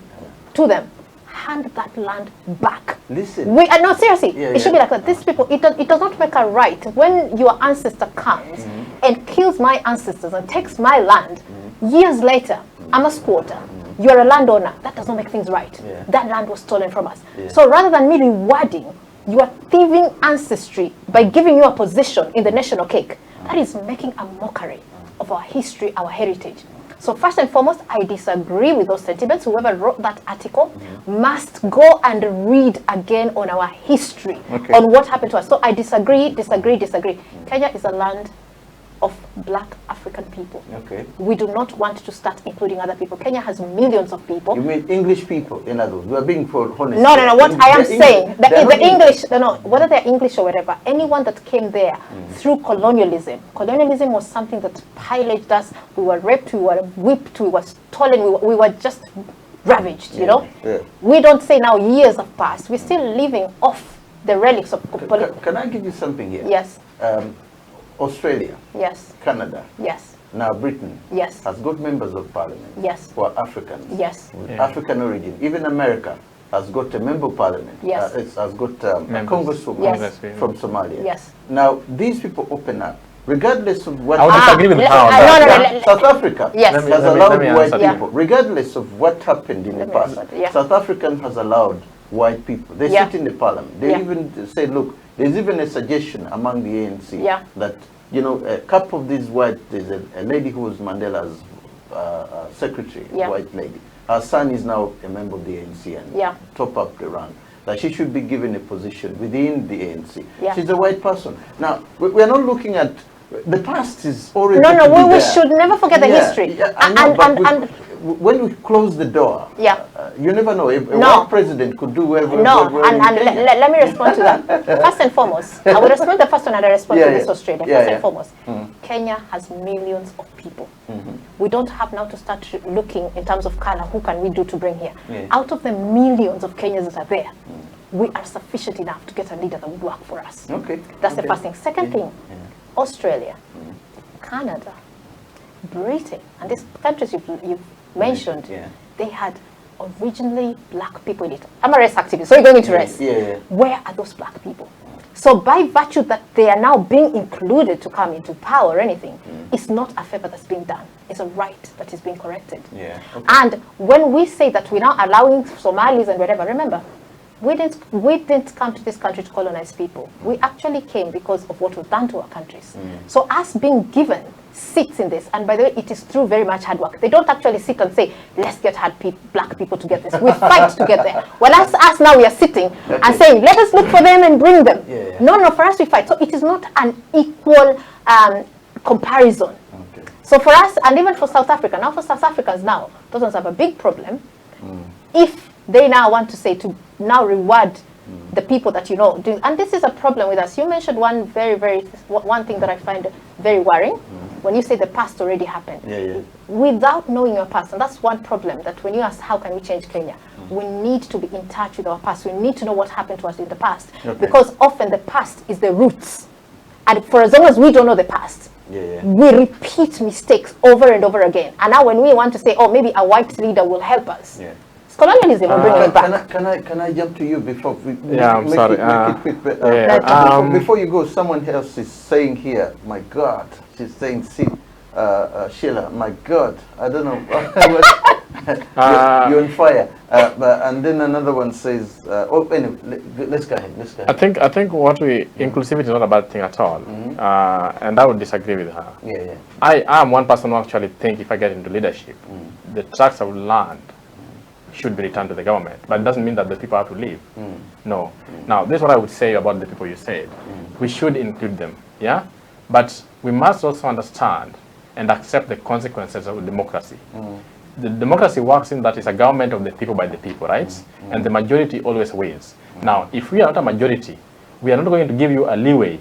to them, hand that land back. Listen. No, seriously, it should be like that. These people, it does not make a right when your ancestor comes and kills my ancestors and takes my land. Years later, I'm a squatter. You're a landowner. That does not make things right. That land was stolen from us. So rather than me rewarding your thieving ancestry by giving you a position in the national cake, that is making a mockery of our history, our heritage. So first and foremost, I disagree with those sentiments. Whoever wrote that article must go and read again on our history, on what happened to us. So I disagree. Kenya is a land of black African people. Okay. We do not want to start including other people. Kenya has millions of people. You mean English people, in other words? We are being honest. No. What I am saying, the English, no, whether they're English or whatever, anyone that came there through colonialism. Colonialism was something that pillaged us. We were raped, we were whipped, we were stolen, we were just ravaged, you know? Yeah. We don't say now years have passed. We're still living off the relics of Can I give you something here? Yes. Australia. Yes. Canada. Yes. Now Britain. Yes. Has got members of parliament. Yes. Who are Africans. Yes. With African origin. Even America has got a member of parliament. Yes. It has got a congresswoman Yes. from Somalia. Yes. Now these people open up, regardless of what. I would disagree with power. South Africa Yes. has allowed white answer people, regardless of what happened in the past. South African has allowed white people. They sit in the parliament. They even say, look, there's even a suggestion among the ANC that, you know, a couple of these white, there's a lady who was Mandela's secretary, white lady. Her son is now a member of the ANC and top up the rank. That she should be given a position within the ANC. She's a white person. Now, we're not looking at, the past is already we should never forget the history. And when we close the door, you never know. A white president could do whatever. Let me respond to that. First and foremost, I will respond to the first one and I respond to this Australia. First and foremost, Kenya has millions of people. We don't have now to start looking in terms of color, who can we do to bring here? Out of the millions of Kenyans that are there, we are sufficient enough to get a leader that would work for us. That's the first thing. Second thing, Australia, Canada, Britain, and these countries you've mentioned, they had originally black people in it. I'm a race activist, so you're going into race. Where are those black people? So by virtue that they are now being included to come into power or anything, it's not a favor that's being done. It's a right that is being corrected. And when we say that we're now allowing Somalis and whatever, remember, we didn't come to this country to colonize people. We actually came because of what we've done to our countries. So us being given seats in this, and by the way, it is through very much hard work. They don't actually sit and say, let's get black people to get this. We fight to get there. Well, us now we are sitting and saying, let us look for them and bring them. No, for us we fight. So it is not an equal comparison. So for us, and even for South Africa, now for South Africans now, those ones have a big problem. If they now want to say to now reward the people that you know do, and this is a problem with us. You mentioned one one thing that I find very worrying. When you say the past already happened, without knowing your past, and that's one problem, that when you ask how can we change Kenya, we need to be in touch with our past. We need to know what happened to us in the past, because often the past is the roots, and for as long as we don't know the past, we repeat mistakes over and over again. And now when we want to say, oh, maybe a white leader will help us, colonialism will bring it back. Can I jump to you before we I'm sorry. Make it quick? Before you go, someone else is saying here, my God, she's saying, see, Sheila, my God, I don't know. You're on fire. And then another one says, oh, anyway, let's go ahead. I think inclusivity is not a bad thing at all. And I would disagree with her. I am one person who actually think if I get into leadership, the tracts of land should be returned to the government, but it doesn't mean that the people have to leave. No. Now, this is what I would say about the people you said. We should include them, but we must also understand and accept the consequences of democracy. The democracy works in that it's a government of the people by the people, right? And the majority always wins. Now, if we are not a majority, we are not going to give you a leeway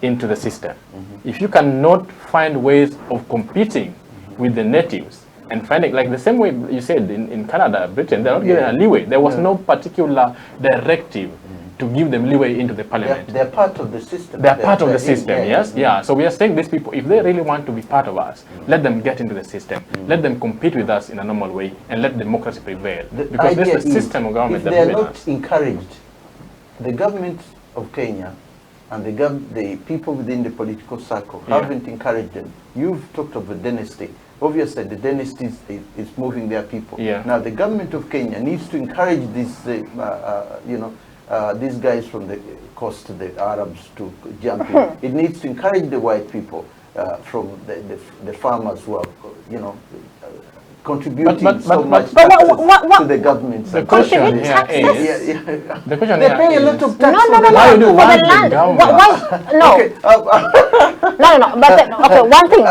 into the system. If you cannot find ways of competing with the natives, and finding, like the same way you said in Canada, Britain, they're not given a leeway. There was no particular directive to give them leeway into the parliament. They're part of the system. They're part of the system, yes? So we are saying these people, if they really want to be part of us, let them get into the system. Let them compete with us in a normal way and let democracy prevail. Because this is the system of government that they are not encouraged, the government of Kenya and the people within the political circle haven't encouraged them. You've talked of a dynasty. Obviously, the dynasty is moving their people. Now, the government of Kenya needs to encourage these, these guys from the coast, the Arabs, to jump in. It needs to encourage the white people from the farmers who are, contributing so much to the government. The question here taxes? is, the question they here pay a is, lot of tax. Why would you for want the the land? government? Why? No. Okay, No. But then, okay, one thing.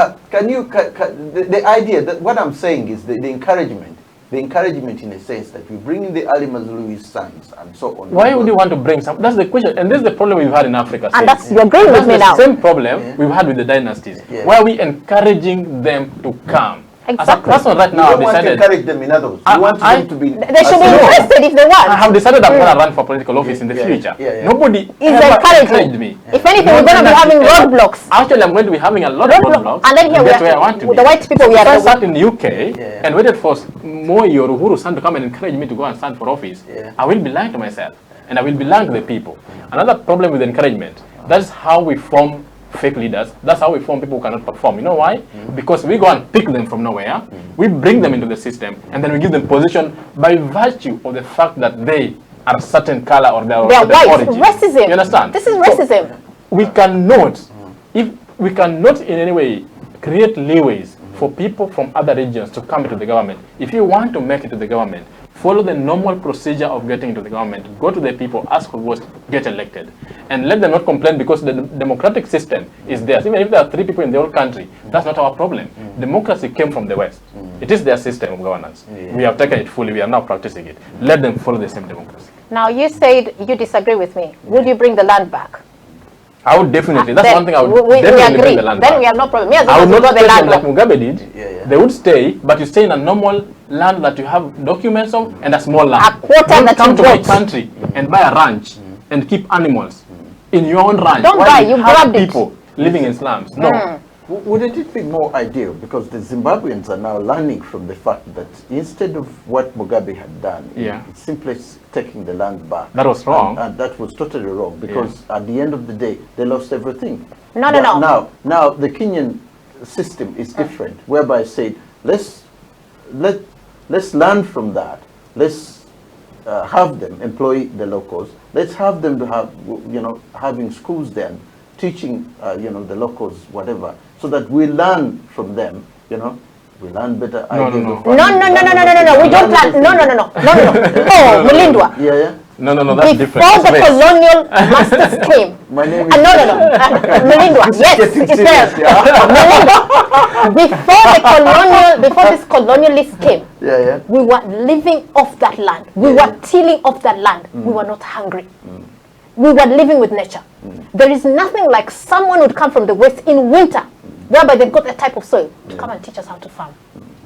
the idea that what I'm saying is the encouragement in a sense that we bring in the Ali Mazloui's sons and so on. Why would you want to bring some? That's the question, and this is the problem we've had in Africa. And that's you're agreeing with me now. The same problem we've had with the dynasties. Why are we encouraging them to come? Exactly. As a person right now, you don't want to encourage them, in other words. You want them to be... They should be interested if they want. I have decided I'm going to run for political office in the future. Nobody is encouraging me. If anything, we're going to be having roadblocks. Actually, I'm going to be having a lot of roadblocks. And then here where I want to be. The white people we are... I sat in the UK and waited for Moi or Uhuru San to come and encourage me to go and stand for office. I will be lying to myself. And I will be lying to the people. Another problem with encouragement, that's how we form fake leaders. That's how we form people who cannot perform. You know why? Because we go and pick them from nowhere, we bring them into the system, and then we give them position by virtue of the fact that they are a certain color or they are white. Origin. Racism. You understand? This is racism. So we cannot, if we cannot in any way create leeways for people from other regions to come into the government. If you want to make it to the government, follow the normal procedure of getting into the government. Go to the people, ask for votes, get elected. And let them not complain because the democratic system is theirs. Even if there are 3 people in the whole country, that's not our problem. Democracy came from the West. It is their system of governance. We have taken it fully. We are now practicing it. Let them follow the same democracy. Now, you said you disagree with me. Would you bring the land back? I would definitely. That's one thing I would we definitely agree. bring the land Then back. we have no problem. Me as I would not the stay land like back. Mugabe did. They would stay, but you stay in a normal land that you have documents of and a small land. A quarter Don't that come you to my bought. country and buy a ranch and keep animals in your own ranch. Don't Why buy, do you have grabbed it. people living in slums. No. Wouldn't it be more ideal, because the Zimbabweans are now learning from the fact that instead of what Mugabe had done, it's simply taking the land back. That was wrong. And that was totally wrong, because at the end of the day, they lost everything. No. Now the Kenyan system is different, whereby I said, let's learn from that. Let's have them employ the locals. Let's have them to have, having schools there, teaching, the locals, whatever, so that we learn from them, we learn better ideas. No. We don't learn. No. Oh, Mulindwa. Yeah. No, that's different. Before the colonial masters came. My name is... No. Mulindwa. Yes, it's there. Mulindwa. Before this colonialists came, we were living off that land. We were tilling off that land. We were not hungry. We were living with nature. There is nothing like someone would come from the West in winter, whereby they've got a type of soil to come and teach us how to farm.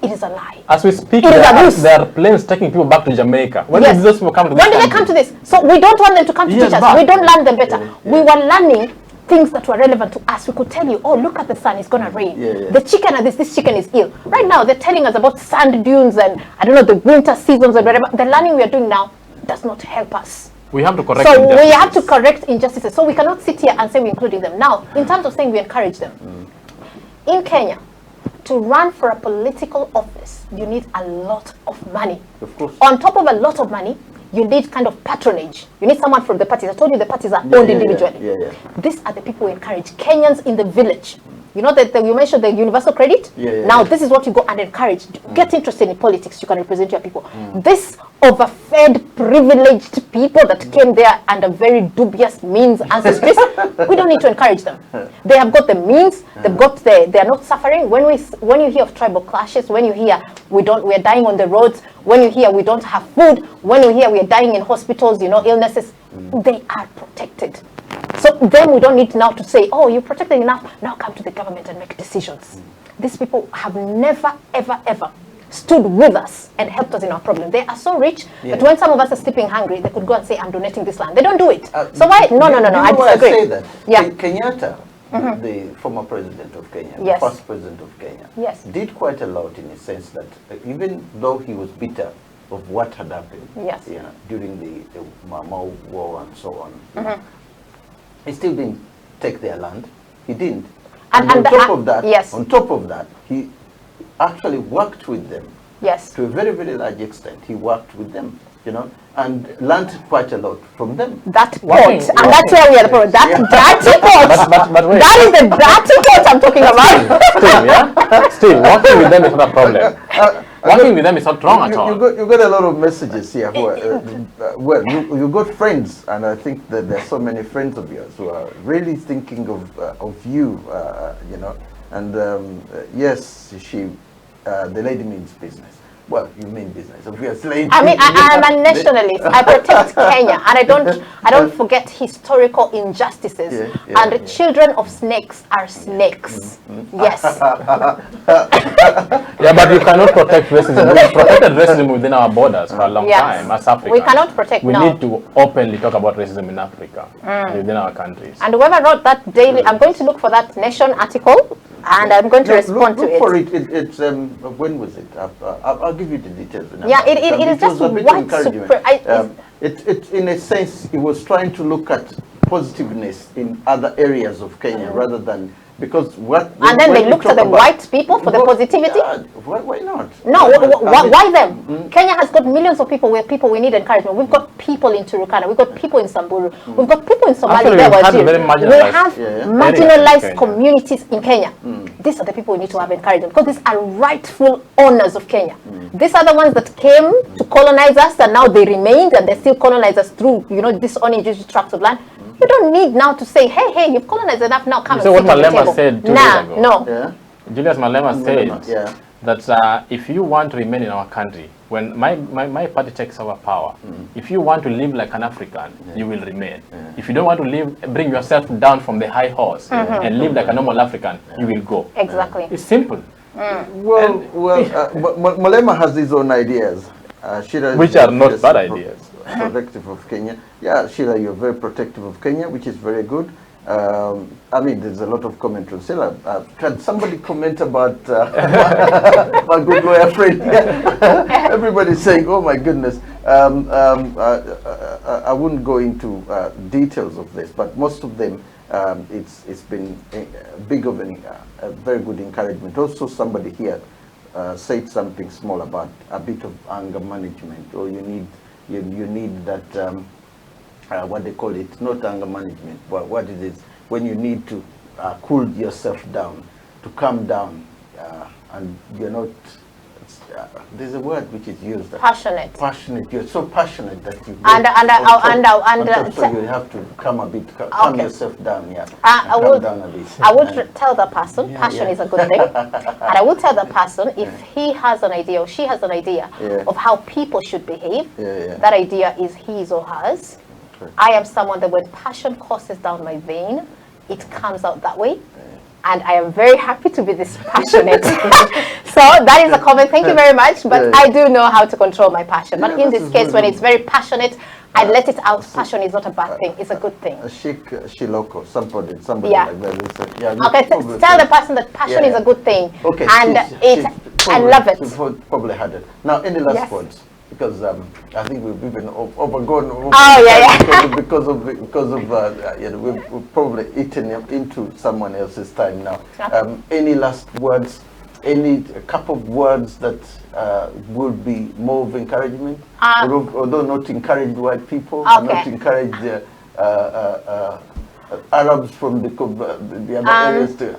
It is a lie. As we speak, there are planes taking people back to Jamaica. When did those people come to this country? When did they come to this? So we don't want them to come to teach us. We don't learn them better. We were learning things that were relevant to us. We could tell you, oh, look at the sun, it's going to rain. The chicken and this chicken is ill. Right now, they're telling us about sand dunes and, I don't know, the winter seasons and whatever. The learning we are doing now does not help us. We have to correct injustices. We have to correct injustices. So we cannot sit here and say we're including them. Now, in terms of saying we encourage them, in Kenya, to run for a political office, you need a lot of money. Of course. On top of a lot of money, you need kind of patronage. You need someone from the parties. I told you the parties are owned individually. These are the people who encourage Kenyans in the village. You know that you mentioned the universal credit? Now this is what you go and encourage. Get interested in politics. You can represent your people. This overfed, privileged people that came there under very dubious means, ancestries, we don't need to encourage them. They have got the means. They've got they are not suffering. When you hear of tribal clashes, when you hear we are dying on the roads, when you hear we don't have food, when you hear we are dying in hospitals, illnesses, they are protected. So then we don't need now to say, oh, you're protected enough, now come to the government and make decisions. These people have never, ever, ever stood with us and helped us in our problem. They are so rich that when some of us are sleeping hungry, they could go and say, I'm donating this land. They don't do it. So why? No, I disagree. I say that? Kenyatta, the former president of Kenya, the first president of Kenya, did quite a lot in the sense that even though he was bitter of what had happened during the Mau War and so on, he still didn't take their land. He didn't. And on top of that, he actually worked with them. To a very, very large extent. He worked with them, and learned quite a lot from them. That port, and that's where we are the problem. That dirty port. But wait. That is the dirty port I'm talking about. Still, working with them is not a problem. Working with them is not wrong at all. You got a lot of messages here. Well, you got friends, and I think that there's so many friends of yours who are really thinking of you, you know. And yes, the lady means business. Well, you mean business, obviously. I mean, I am a nationalist. I protect Kenya, and I don't forget historical injustices. And the children of snakes are snakes. Yes. Yeah, but you cannot protect racism. We've protected racism within our borders for a long time as Africans. We cannot protect. We need to openly talk about racism in Africa, within our countries. And whoever wrote that daily, I'm going to look for that Nation article. And I'm going to respond to it. Look for it. It's when was it? I'll give you the details. Yeah, it is just white supremacy. It in a sense, it was trying to look at positiveness in other areas of Kenya rather than because what. And then they looked at the white people for the positivity. Why not? No, why them? Kenya has got millions of people. We need encouragement. We've got people in Turkana. We've got people in Samburu. We've got people in Somalia. We have marginalized communities in Kenya. These are the people we need to have encouragement because these are rightful owners of Kenya. These are the ones that came to colonize us and now they remained and they still colonize us through, this uninjured tracts of land. You don't need now to say, hey, you've colonized enough, now come and sit at the table. Said 2 days ago. No. Julius Malema said that if you want to remain in our country, when my party takes over power, if you want to live like an African, you will remain. If you don't want to bring yourself down from the high horse and live like a normal African, you will go. Exactly. It's simple. Well, Malema has his own ideas. Which are not bad ideas. Protective of Kenya. Yeah, Sheila, you're very protective of Kenya, which is very good. I mean, there's a lot of comment on Sheila. Can somebody comment about my good lawyer friend? Everybody's saying, oh my goodness. I wouldn't go into details of this, but most of them, it's been a very good encouragement. Also, somebody here said something small about a bit of anger management, or you need that what they call it, not anger management, but what it is when you need to cool yourself down, to calm down, and you're not. There's a word which is used. Passionate. Passionate. You're so passionate that you. So you have to calm a bit, calm yourself down. Yeah. I would down a bit. I would tell the person passion is a good thing, and I would tell the person if he has an idea or she has an idea of how people should behave, that idea is his or hers. I am someone that when passion courses down my vein, it comes out that way. And I am very happy to be this passionate. So that is a comment. Thank you very much. But I do know how to control my passion. But in this case, when it's very passionate, I let it out. Passion is not a bad thing. It's a good thing. Shiloko, somebody like that. Okay, tell the person that passion is a good thing. Okay. And I love it. Probably had it. Now, any last words? Because I think we've even overgone. Because of we've probably eaten into someone else's time now. Any last words? Any couple of words that would be more of encouragement, although not encourage white people, not encourage the Arabs from the other areas to,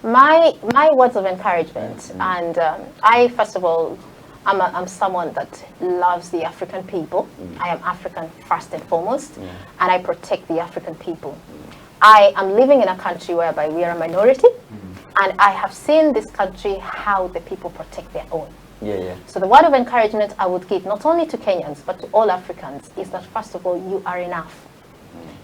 My words of encouragement, and I first of all. I'm someone that loves the African people. I am African first and foremost, and I protect the African people. I am living in a country whereby we are a minority, and I have seen this country how the people protect their own. So the word of encouragement I would give not only to Kenyans but to all Africans is that first of all, you are enough.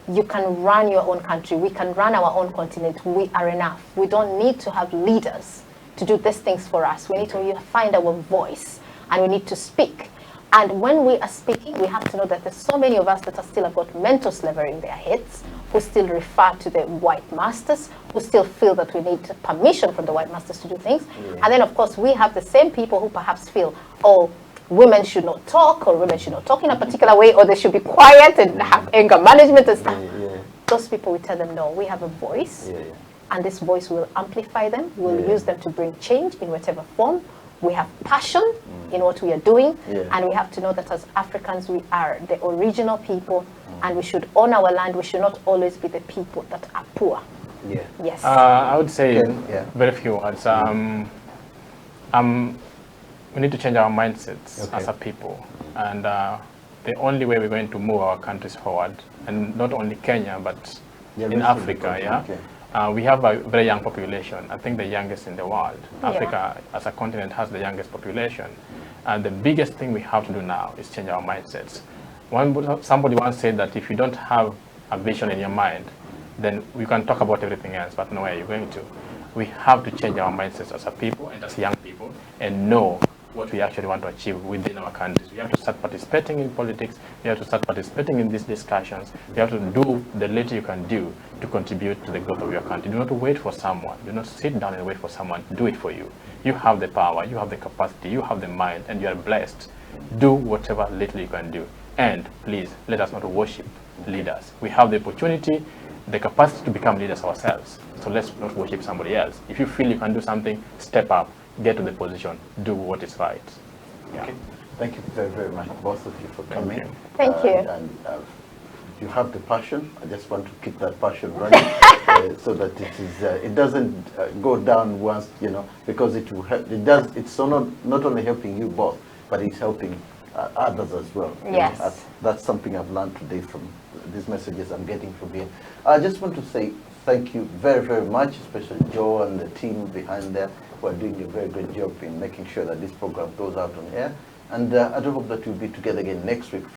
You can run your own country. We can run our own continent. We are enough. We don't need to have leaders to do these things for us. We need to find our voice. And we need to speak. And when we are speaking, we have to know that there's so many of us that are still have got mental slavery in their heads, who still refer to the white masters, who still feel that we need permission from the white masters to do things. And then, of course, we have the same people who perhaps feel, oh, women should not talk, or women should not talk in a particular way, or they should be quiet and have anger management and stuff. Those people, we tell them, no, we have a voice, and this voice will amplify them. We'll use them to bring change in whatever form. We have passion in what we are doing, and we have to know that as Africans, we are the original people, and we should own our land. We should not always be the people that are poor. Yes. I would say very few words. We need to change our mindsets as a people. And the only way we're going to move our countries forward, and not only Kenya, but in Africa, we have a very young population. I think the youngest in the world. Africa as a continent has the youngest population. And the biggest thing we have to do now is change our mindsets. Somebody once said that if you don't have a vision in your mind, then we can talk about everything else, but no way you're going to. We have to change our mindsets as a people and as young people and know what we actually want to achieve within our countries. We have to start participating in politics. We have to start participating in these discussions. We have to do the little you can do to contribute to the growth of your country. Do not wait for someone. Do not sit down and wait for someone to do it for you. You have the power, you have the capacity, you have the mind, and you are blessed. Do whatever little you can do. And please, let us not worship leaders. We have the opportunity, the capacity to become leaders ourselves. So let's not worship somebody else. If you feel you can do something, step up, get to the position, do what is right. Okay. Thank you very, very much, both of you, for coming. Thank you. And you have the passion. I just want to keep that passion running so that it doesn't go down once, because it will help. It's not only helping you both, but it's helping others as well. Yes. That's something I've learned today from these messages I'm getting from here. I just want to say thank you very, very much, especially Joe and the team behind there who are doing a very great job in making sure that this program goes out on air. And I do hope that we'll be together again next week.